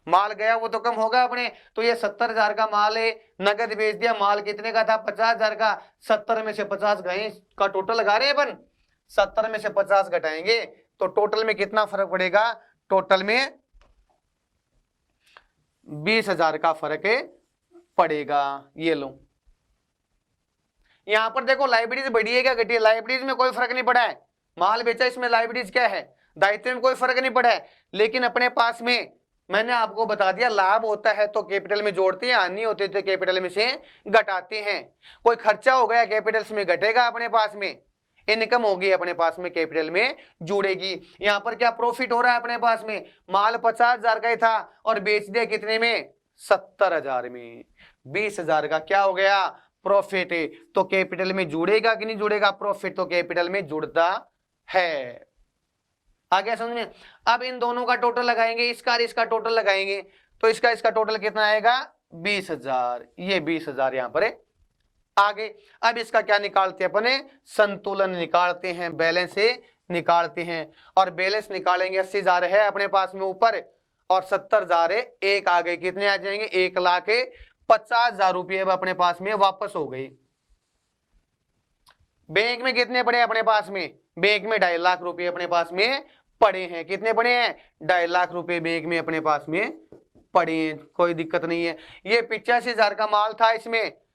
माल गया वो तो कम होगा अपने। तो ये 70,000 का माल है, नगद बेच दिया, माल कितने का था, 50,000 का। 70 में से 50 गए का टोटल लगा रहे हैं अपन, 70 में से 50 घटाएंगे तो टोटल में कितना फर्क पड़ेगा, टोटल में 20,000 का फर्क पड़ेगा। ये लो, यहां पर देखो लाइबिलिटीज बढ़ी है क्या घटी है, लाइबिलिटीज में कोई फर्क नहीं पड़ा है। माल बेचा, इसमें लाइबिलिटीज क्या है, दायित्व में कोई फर्क नहीं पड़ा है। लेकिन अपने पास में मैंने आपको बता दिया, लाभ होता है तो कैपिटल में जोड़ते हैं, हानि होती तो कैपिटल में से घटाते हैं। कोई खर्चा हो गया कैपिटल में घटेगा, अपने पास में इनकम होगी अपने पास में कैपिटल में जुड़ेगी। यहां पर क्या प्रॉफिट हो रहा है अपने पास में, माल 50,000 का ही था और बेच दिया कितने में, 70,000 में। 20,000 का क्या हो गया, प्रॉफिट। तो कैपिटल में जुड़ेगा कि नहीं जुड़ेगा, प्रॉफिट तो कैपिटल में जुड़ता है। आ गया समझ में। अब इन दोनों का टोटल लगाएंगे, इसका और इसका टोटल लगाएंगे तो इसका टोटल कितना आएगा, 20,000। ये 20,000 यहां पर आगे। अब इसका क्या निकालते हैं अपने, संतुलन निकालते हैं, बैलेंस से निकालते हैं। और बैलेंस निकालेंगे, 80,000 है अपने पास में ऊपर और 70,000 है, एक आ गए, कितने आ जाएंगे, 1,50,000 रुपये अपने पास में वापस हो गई। बैंक में कितने पड़े अपने पास में, बैंक में 2.5 लाख रुपए अपने पास में पड़े हैं। कितने पड़े हैं, 2.5 लाख रुपए बैंक में अपने पास में पड़े हैं, कोई दिक्कत नहीं है। ये 85,000 का माल था,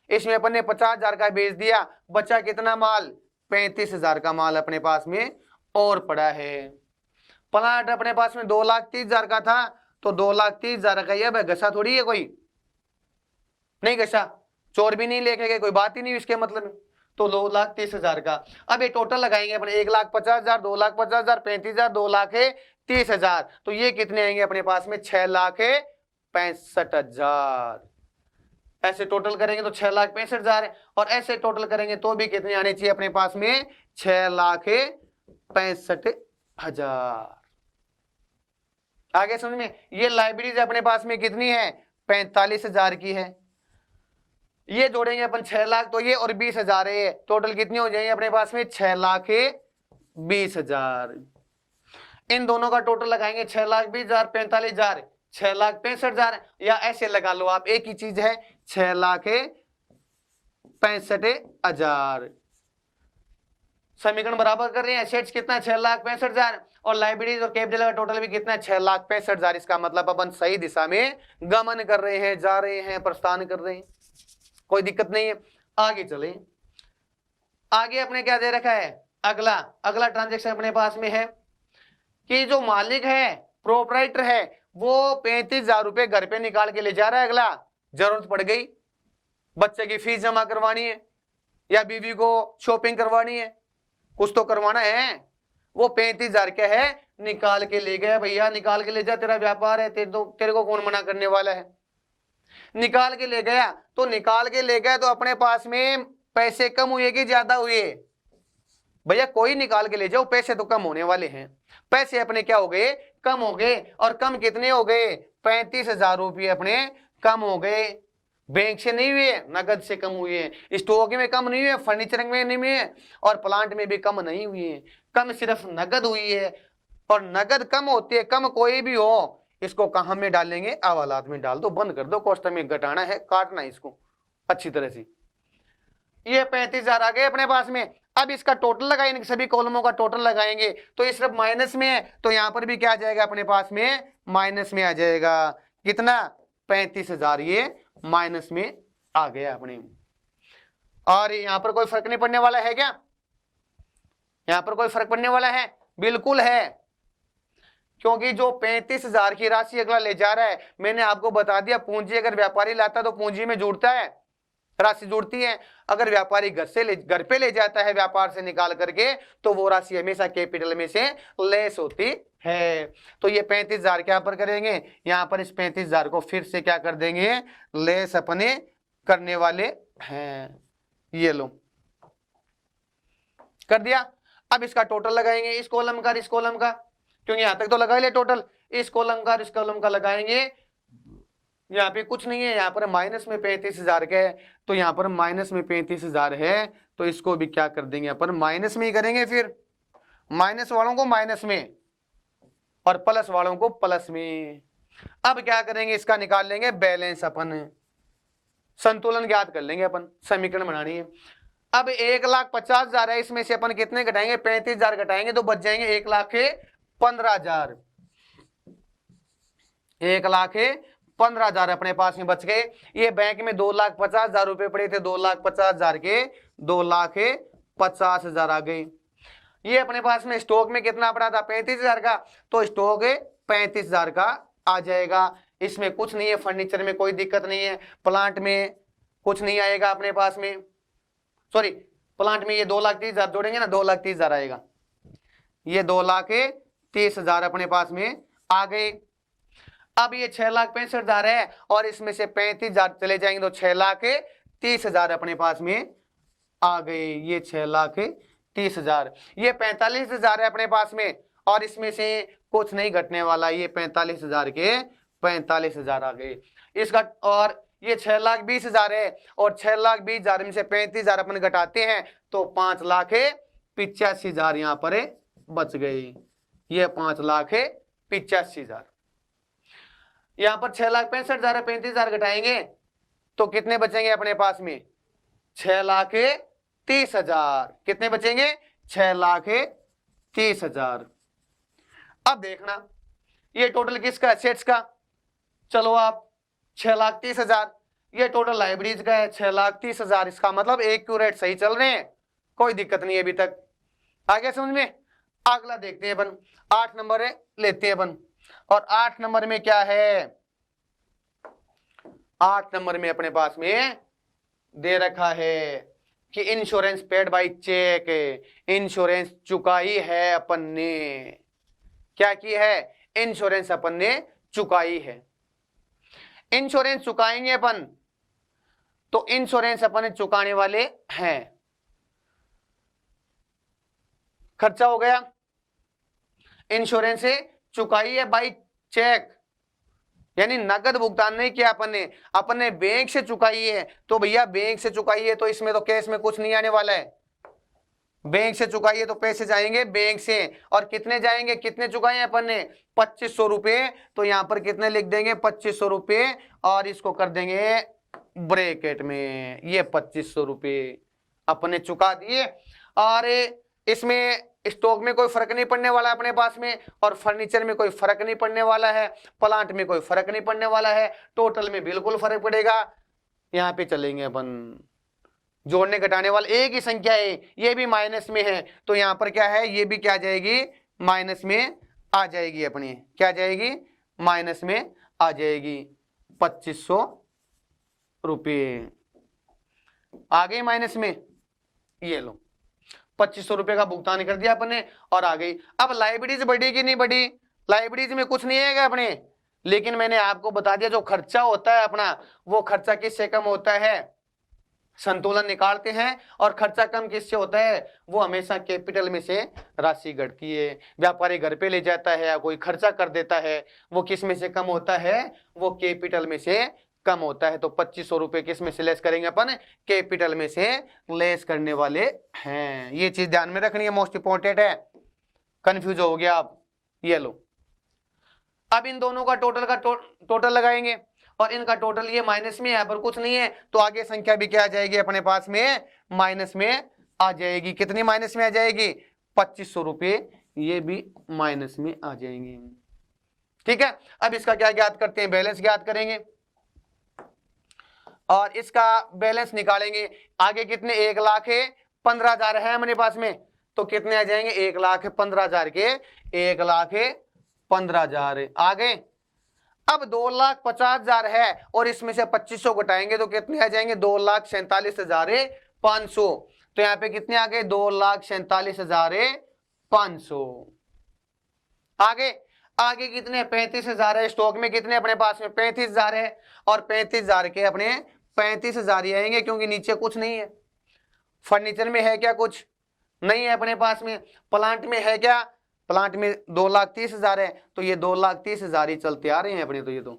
इसमें अपन ने 50,000 का बेच दिया, बचा कितना माल, 35,000 का माल अपने पास में और पड़ा है। प्लाट अपने पास में 2,30,000 का था, तो 2,30,000 का ये घसा थोड़ी है, कोई नहीं घसा, चोर भी नहीं लेके गए, कोई बात ही नहीं इसके मतलब। तो 2,30,000 का। अब ये टोटल लगाएंगे अपने, 1,50,000, 2,50,000, 35,000, 2,65,000। तो ये कितने आएंगे अपने पास में, 6,65,000। ऐसे टोटल करेंगे तो 6,65,000 और ऐसे टोटल करेंगे तो भी कितने आने चाहिए अपने पास में, 6,65,000। आगे समझ में। ये लाइब्रेरीज अपने पास में कितनी है, 45,000 की है। ये जोड़ेंगे अपन 6 लाख, तो ये और 20,000 है, टोटल कितने हो जाएंगे अपने पास में, 6,20,000। इन दोनों का टोटल लगाएंगे, 6,20,000, 45,000, 6,65,000, या ऐसे लगा लो आप, एक ही चीज है, 6,65,000। समीकरण बराबर कर रहे हैं। एसेट्स कितना, 6,65,000 और लाइबिलिटीज और कैपिटल का टोटल भी कितना, 6,65,000। इसका मतलब अपन सही दिशा में गमन कर रहे हैं, जा रहे हैं, प्रस्थान कर रहे हैं, कोई दिक्कत नहीं है। आगे चलें। आगे अपने क्या दे रखा है, अगला ट्रांजैक्शन अपने पास में है कि जो मालिक है, प्रोपराइटर है, वो 35,000 रुपए घर पे निकाल के ले जा रहा है। अगला, जरूरत पड़ गई, बच्चे की फीस जमा करवानी है या बीवी को शॉपिंग करवानी है, कुछ तो करवाना है। वो 35,000 क्या है, निकाल के ले गया, भैया निकाल के ले जा, तेरा व्यापार है, तेरे को कौन मना करने वाला है। निकाल के ले गया, तो निकाल के ले गया तो अपने पास में पैसे कम हुए कि ज्यादा हुए, भैया कोई निकाल के ले जाओ, पैसे तो कम होने वाले हैं। पैसे अपने क्या हो गए, कम हो गए। और कम कितने हो गए, 35,000 रुपये अपने कम हो गए। बैंक से नहीं हुए, नगद से कम हुए। स्टॉक में कम नहीं हुए, फर्नीचर में नहीं हुए, और प्लांट में भी कम नहीं हुए। कम सिर्फ नगद हुई है। और नगद कम होती है, कम कोई भी हो, इसको कहां में डालेंगे, हवालात में डाल दो, बंद कर दो, कोष्टक में घटाना है, काटना है इसको अच्छी तरह से। ये 35,000 आ गए अपने पास में। अब इसका टोटल लगाएंगे, सभी कॉलमों का टोटल लगाएंगे तो ये सिर्फ माइनस में है, तो यहां पर भी क्या आ जाएगा अपने पास में, माइनस में आ जाएगा। कितना, 35,000 ये माइनस में आ गया अपने। और यहां पर कोई फर्क नहीं पड़ने वाला है क्या, यहां पर कोई फर्क पड़ने वाला है, बिल्कुल है। क्योंकि जो 35,000 की राशि अगला ले जा रहा है, मैंने आपको बता दिया पूंजी अगर व्यापारी लाता है तो पूंजी में जुड़ता है, राशि जुड़ती है। अगर व्यापारी घर पे ले जाता है व्यापार से निकाल करके, तो वो राशि हमेशा कैपिटल में से लेस होती है। तो ये 35,000 क्या पर करेंगे, यहां पर इस 35,000 को फिर से क्या कर देंगे, लेस अपने करने वाले हैं। ये लो कर दिया। अब इसका टोटल लगाएंगे, इस कॉलम का इस कॉलम का, क्योंकि यहां तक तो लगा ले टोटल, इस कॉलम का इस कॉलम का लगाएंगे। यहाँ पे कुछ नहीं है, यहाँ पर माइनस में 35,000 का है, तो यहाँ पर माइनस में 35,000 है, तो इसको भी क्या कर देंगे अपन, माइनस में ही करेंगे। फिर माइनस वालों को माइनस में और प्लस वालों को प्लस में। अब क्या करेंगे, इसका निकाल लेंगे बैलेंस, अपन संतुलन ज्ञात कर लेंगे, अपन समीकरण बनानी है। अब 1,50,000 है, इसमें से अपन कितने घटाएंगे, 35,000 घटाएंगे तो बच जाएंगे 1,15,000। 1,15,000 अपने पास में बच गए। ये बैंक में 2,50,000 रुपए पड़े थे, 2,50,000 के 2,50,000 आ गए। ये अपने पास में स्टॉक में कितना पड़ा था, 35,000 का, तो स्टॉक 35,000 का आ जाएगा। इसमें कुछ नहीं है, फर्नीचर में कोई दिक्कत नहीं है, प्लांट में कुछ नहीं आएगा अपने पास में, सॉरी प्लांट में ये 2,30,000 जोड़ेंगे ना, 2,30,000 आएगा। ये 2,30,000 अपने पास में आ गए। अब ये 6,65,000 है, और इसमें से 35,000 चले जाएंगे तो 6,30,000 अपने पास में आ गए। ये 6,30,000, ये 45,000 है अपने पास में, और इसमें से कुछ नहीं घटने वाला, ये 45,000 के 45,000 आ गए इसका। और ये 6,20,000 है, और 6,20,000 में से 35,000 अपन घटाते हैं तो 5,85,000 यहाँ पर बच गए। ये 5,85,000, यहाँ पर 6,65,000 है, 35,000 घटाएंगे तो कितने बचेंगे अपने पास में, 6,30,000। कितने बचेंगे, 6,30,000। अब देखना ये टोटल किसका, एसेट्स का, चलो आप 6,30,000, ये टोटल लाइब्रेरीज का है 6,30,000। इसका मतलब एक्यूरेट सही चल रहे हैं, कोई दिक्कत नहीं है अभी तक। आगे समझ में। अगला देखते हैं अपन, 8 नंबर है, लेते हैं अपन। और 8 नंबर में क्या है, 8 नंबर में अपने पास में दे रखा है कि insurance paid by cheque. Insurance चुकाई है अपन ने, क्या की है, इंश्योरेंस अपन ने चुकाई है। इंश्योरेंस चुकाएंगे अपन, तो इंश्योरेंस अपन चुकाने वाले हैं। खर्चा हो गया, इंश्योरेंस से चुकाई है बाई चेक, यानी नगद भुगतान नहीं किया अपन ने बैंक से चुकाई है। तो भैया बैंक से चुकाई है तो इसमें तो कैश में कुछ नहीं आने वाला है। बैंक से चुकाई है तो पैसे जाएंगे बैंक से, और कितने जाएंगे, कितने चुकाए हैं अपन ने, 2,500 रुपए। तो यहां पर कितने लिख देंगे, 2,500 रुपए, और इसको कर देंगे ब्रैकेट में, ये 2,500 रुपए अपने चुका दिए। और इसमें स्टॉक में कोई फर्क नहीं पड़ने वाला है अपने पास में, और फर्नीचर में कोई फर्क नहीं पड़ने वाला है, प्लांट में कोई फर्क नहीं पड़ने वाला है, टोटल में बिल्कुल फर्क पड़ेगा। यहाँ पे चलेंगे अपन, जोड़ने घटाने वाला एक ही संख्या है, ये भी माइनस में है, तो यहाँ पर क्या है, ये भी क्या जाएगी, माइनस में आ जाएगी अपनी, क्या जाएगी, माइनस में आ जाएगी। 2,500 रुपये आ गई माइनस में, ये लो 2,500 रुपये का भुगतान कर दिया अपने और आ गई। अब लाइबिलिटीज बढ़ी कि नहीं बढ़ी, लाइबिलिटीज में कुछ नहीं आएगा अपने, लेकिन मैंने आपको बता दिया जो खर्चा होता है अपना, वो खर्चा किससे कम होता है, संतुलन निकालते हैं। और खर्चा कम किससे होता है? वो हमेशा कैपिटल में से राशि घटती है। व्यापारी घर पे ले जाता है या कोई खर्चा कर देता है, वो किस में से कम होता है? वो कैपिटल में से कम होता है। तो 2500 रुपए किस में से लेस करेंगे अपन? कैपिटल में से लेस करने वाले हैं। ये चीज ध्यान में रखनी है, मोस्ट इंपॉर्टेंट है। कंफ्यूज हो गया आप? ये लो, अब इन दोनों का टोटल लगाएंगे और इनका टोटल ये माइनस में, यहाँ पर कुछ नहीं है तो आगे संख्या भी क्या आ जाएगी अपने पास में? माइनस में आ जाएगी। कितनी माइनस में आ जाएगी? 2500 रुपये, ये भी माइनस में आ जाएंगे। ठीक है, अब इसका क्या ज्ञात करते हैं? बैलेंस ज्ञात करेंगे और इसका बैलेंस निकालेंगे। आगे कितने? 1,15,000 है हमारे पास में, तो कितने आ जाएंगे? 1,15,000 के 1,15,000 आगे। अब 2,50,000 है और इसमें से 2500 घटाएंगे तो कितने आ जाएंगे? 2,47,500। तो यहाँ पे कितने आ गए? 2,47,500। आगे कितने? 35,000 है। स्टॉक में कितने अपने पास में? 35,000 है और 35,000 के अपने 35,000 ही आएंगे, क्योंकि नीचे कुछ नहीं है। फर्नीचर में है क्या? कुछ नहीं है अपने पास में। प्लांट में है क्या? प्लांट में 2,30,000 है, तो ये 2,30,000 ही चलते आ रहे हैं अपने। तो ये तो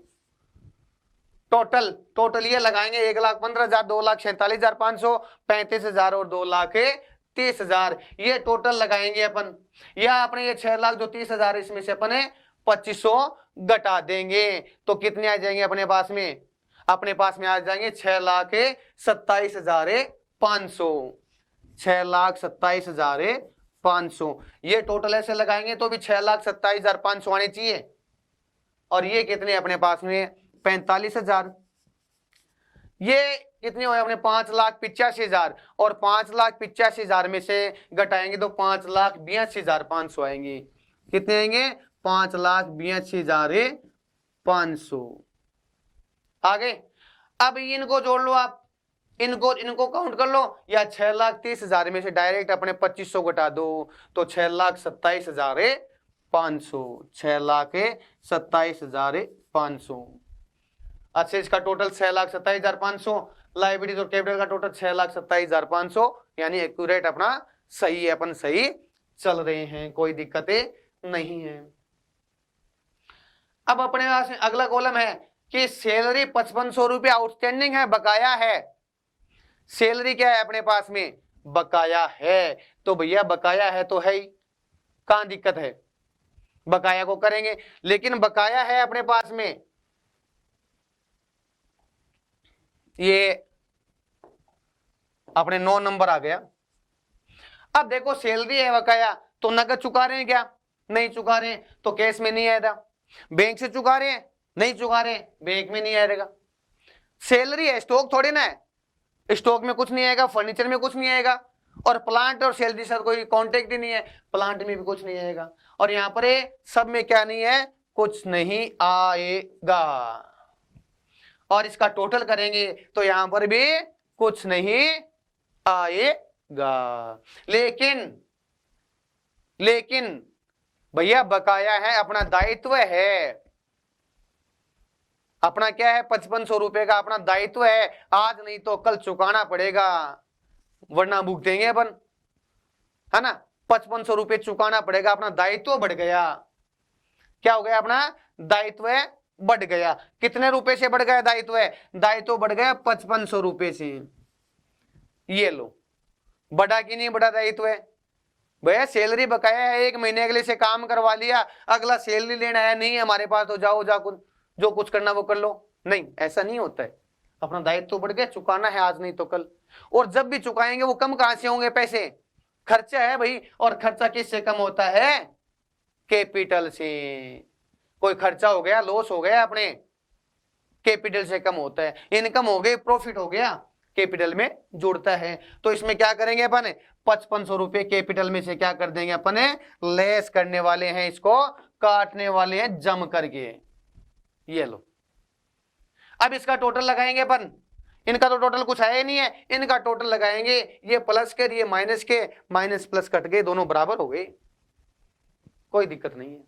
टोटल ये लगाएंगे 1,15,000, 2,47,500, 35,000 और 2,30,000, ये टोटल लगाएंगे अपन। या अपने ये 6,00,000 जो 30,000 इसमें से अपने 2500 घटा देंगे तो कितने आ जाएंगे अपने पास में? अपने पास में आ जाएंगे 6,27,500। 6,27,500 ये टोटल ऐसे लगाएंगे तो भी 6,27,500 आने चाहिए। और ये कितने अपने पास में? 45,000। ये कितने हुए अपने? 5,85,000 और 5,85,000 में से घटाएंगे तो 5,82,500 आएंगे। कितने आएंगे? 5,82,500। आगे अब इनको जोड़ लो आप, इनको काउंट कर लो, या 6,30,000 में से डायरेक्ट अपने 2500 घटा दो तो 6,27,500। 6,27,500। अच्छा, इसका टोटल 6,27,500, लायबिलिटीज और कैपिटल का टोटल 6,27,500, यानी एक्यूरेट अपना सही है, अपन सही चल रहे हैं, कोई दिक्कतें नहीं है। अब अपने पास अगला कॉलम है कि सैलरी 5,500 रुपये आउटस्टैंडिंग है, बकाया है। सैलरी क्या है अपने पास में? बकाया है। तो भैया बकाया है तो है ही, कहां दिक्कत है? बकाया को करेंगे, लेकिन बकाया है अपने पास में ये अपने 9 नंबर आ गया। अब देखो सैलरी है बकाया, तो नकद चुका रहे हैं क्या? नहीं चुका रहे हैं, तो कैश में नहीं आएगा। बैंक से चुका रहे हैं? नहीं चुका रहे हैं, बैंक में नहीं आएगा। सैलरी है, स्टॉक थोड़ी ना है, स्टॉक में कुछ नहीं आएगा, फर्नीचर में कुछ नहीं आएगा, और प्लांट और सैलरी सर कोई कॉन्टेक्ट ही नहीं है, प्लांट में भी कुछ नहीं आएगा। और यहां पर सब में क्या नहीं है? कुछ नहीं आएगा। और इसका टोटल करेंगे तो यहां पर भी कुछ नहीं आएगा। लेकिन भैया बकाया है, अपना दायित्व है। अपना क्या है? 5,500 रुपए का अपना दायित्व है, आज नहीं तो कल चुकाना पड़ेगा, वरना भुगतेंगे अपन, है ना। 5,500 रुपए चुकाना पड़ेगा, अपना दायित्व बढ़ गया। क्या हो गया? अपना दायित्व बढ़ गया। कितने रुपए से बढ़ गया दायित्व? दायित्व बढ़ गया 5,500 रुपए से। ये लो, बढ़ा कि नहीं बढ़ा दायित्व? भैया सैलरी बकाया है, 1 महीने अगले से काम करवा लिया, अगला सैलरी लेना है नहीं हमारे पास, तो जाओ जो कुछ करना वो कर लो। नहीं, ऐसा नहीं होता है। अपना दायित्व तो बढ़ गया, चुकाना है आज नहीं तो कल। और जब भी चुकाएंगे वो कम कहां से होंगे? पैसे खर्चा है भाई, और खर्चा किससे कम होता है? कैपिटल से। कोई खर्चा हो गया, लॉस हो गया, अपने कैपिटल से कम होता है। इनकम हो गई, प्रॉफिट हो गया, कैपिटल में जुड़ता है। तो इसमें क्या करेंगे अपन? 5,500 रुपए कैपिटल में से क्या कर देंगे अपन? लेस करने वाले हैं, इसको काटने वाले हैं जम करके। ये लो, अब इसका टोटल लगाएंगे अपन। इनका तो टोटल कुछ है ही नहीं है, इनका टोटल लगाएंगे। ये प्लस के, ये माइनस के, माइनस प्लस कट गए, दोनों बराबर हो गए, कोई दिक्कत नहीं है।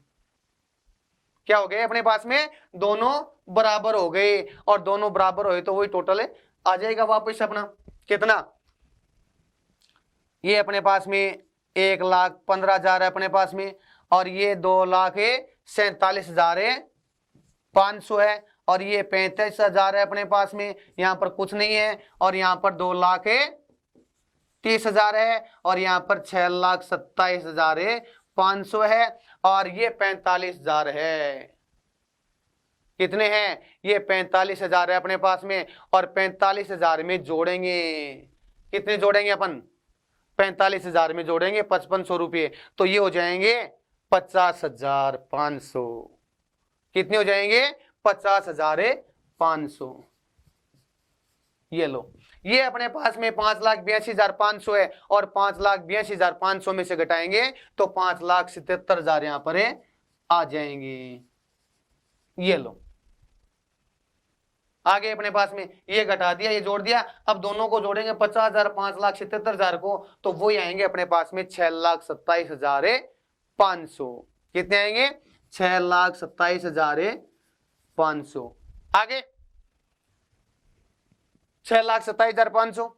क्या हो गए अपने पास में? दोनों बराबर हो गए, और दोनों बराबर हो तो वही टोटल आ जाएगा वापस अपना। कितना, ये अपने पास में 1,15,000 है अपने पास में, और ये 2,47,500 है, और ये 35,000 है अपने पास में, यहाँ पर कुछ नहीं है, और यहाँ पर 2,30,000 है, और यहाँ पर 6,27,500 है, और ये 45,000 है। कितने हैं, ये 45,000 है अपने पास में, और 45,000 में जोड़ेंगे, कितने जोड़ेंगे अपन, 45,000 में जोड़ेंगे 5500 रुपये, तो ये हो जाएंगे 50,500। कितने हो जाएंगे, 50,500। ये लो, ये अपने पास में 5,82,500 है, और 5,82,500 में से घटाएंगे तो 5,77,000 यहां पर आ जाएंगे। ये लो, आगे अपने पास में ये घटा दिया, ये जोड़ दिया, अब दोनों को जोड़ेंगे 50,000 5,77,000 को, तो वो ही आएंगे अपने पास में 6,27,500। कितने आएंगे, 6,27,500। आगे 6,27,500,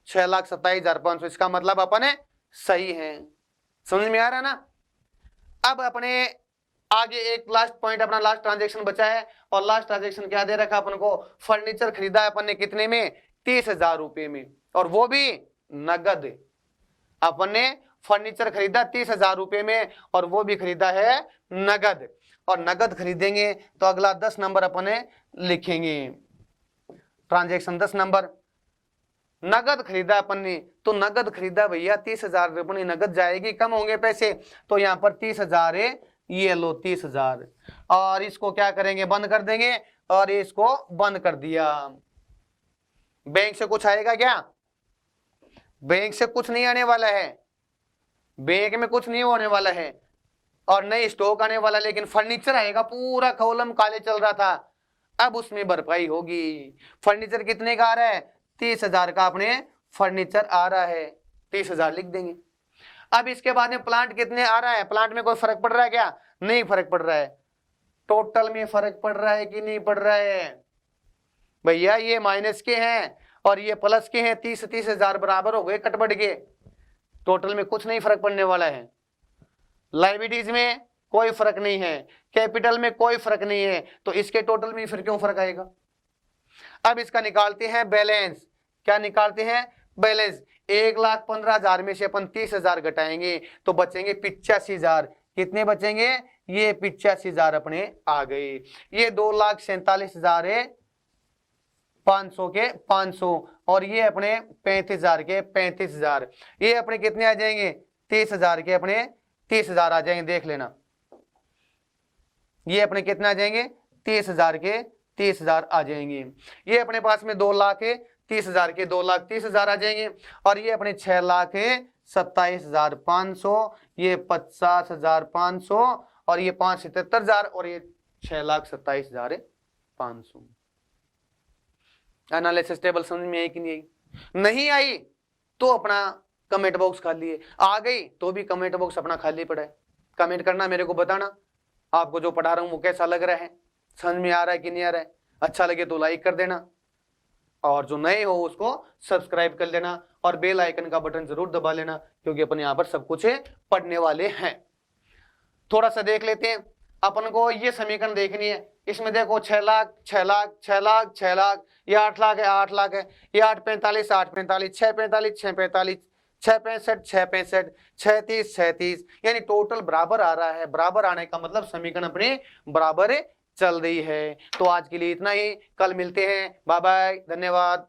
6,27,500, इसका मतलब अपने सही है। समझ में आ रहा है ना। अब अपने आगे एक लास्ट पॉइंट, अपना लास्ट ट्रांजैक्शन बचा है, और लास्ट ट्रांजैक्शन क्या दे रखा अपन को, फर्नीचर खरीदा है अपन ने कितने में, 30,000 रुपए में, और वो भी नगद। अपन ने फर्नीचर खरीदा 30,000 रुपए में, और वो भी खरीदा है नगद, और नगद खरीदेंगे तो अगला 10 नंबर अपन लिखेंगे, ट्रांजैक्शन 10 नंबर। नगद खरीदा अपन ने, तो नगद खरीदा भैया 30,000 रुपये नगद जाएगी, कम होंगे पैसे, तो यहाँ पर 30,000 है, ये लो 30,000, और इसको क्या करेंगे, बंद कर देंगे, और इसको बंद कर दिया। बैंक से कुछ आएगा क्या, बैंक से कुछ नहीं आने वाला है, बैंक में कुछ नहीं होने वाला है, और नई स्टॉक आने वाला, लेकिन फर्नीचर आएगा, पूरा कॉलम काले चल रहा था, अब उसमें भरपाई होगी। फर्नीचर कितने का आ रहा है, 30,000 का अपने फर्नीचर आ रहा है, 30,000 लिख देंगे। अब इसके बाद में प्लांट कितने आ रहा है, प्लांट में कोई फर्क पड़ रहा है क्या, नहीं फर्क पड़ रहा है। टोटल में फर्क पड़ रहा है कि नहीं पड़ रहा है भैया, ये माइनस के हैं और ये प्लस के हैं, 30,000 बराबर हो गए कटबट के, टोटल में कुछ नहीं फर्क पड़ने वाला है। लायबिलिटीज में कोई फर्क नहीं है, कैपिटल में कोई फर्क नहीं है, तो इसके टोटल में फिर क्यों फर्क आएगा। अब इसका निकालते हैं बैलेंस, क्या निकालते हैं, बैलेंस। 1,15,000 में से अपन 30,000 घटाएंगे तो बचेंगे 85,000। कितने बचेंगे, ये 85,000 अपने आ गए। ये 2,47,000 है 500 के 500, और ये अपने 35,000 के 35,000, ये अपने कितने आ जाएंगे, 30,000 के अपने 30,000 आ जाएंगे। देख लेना, ये अपने कितने आ जाएंगे, 30,000 के 30,000 आ जाएंगे। ये अपने पास में 2,30,000 के 2,30,000 आ जाएंगे, और ये अपने 6,27,500, ये 50,500, और ये 5,77,000, और ये 6,27,500। एनालिसिस टेबल समझ में आई कि नहीं आई, नहीं आई तो अपना कमेंट बॉक्स खाली है, आ गई तो भी कमेंट बॉक्स अपना खाली पड़ा है। कमेंट करना, मेरे को बताना आपको जो पढ़ा रहा हूं वो कैसा लग रहा है, समझ में आ रहा है कि नहीं आ रहा है। अच्छा लगे तो लाइक कर देना, और जो नए हो उसको सब्सक्राइब कर लेना, और बेल आइकन का बटन जरूर दबा लेना, क्योंकि अपन यहाँ पर सब कुछ पढ़ने वाले हैं। थोड़ा सा देख लेते हैं, अपन को ये समीकरण देखनी है। इसमें देखो 6 लाख 6 लाख 6 लाख 6 लाख, ये 8 लाख है 8 लाख है, ये 8,45 8,45 6,45 6,45 6,65 6,65 6,30 6,30, यानी टोटल बराबर आ रहा है। बराबर आने का मतलब समीकरण अपने बराबर चल रही है। तो आज के लिए इतना ही, कल मिलते हैं, बाय बाय, धन्यवाद।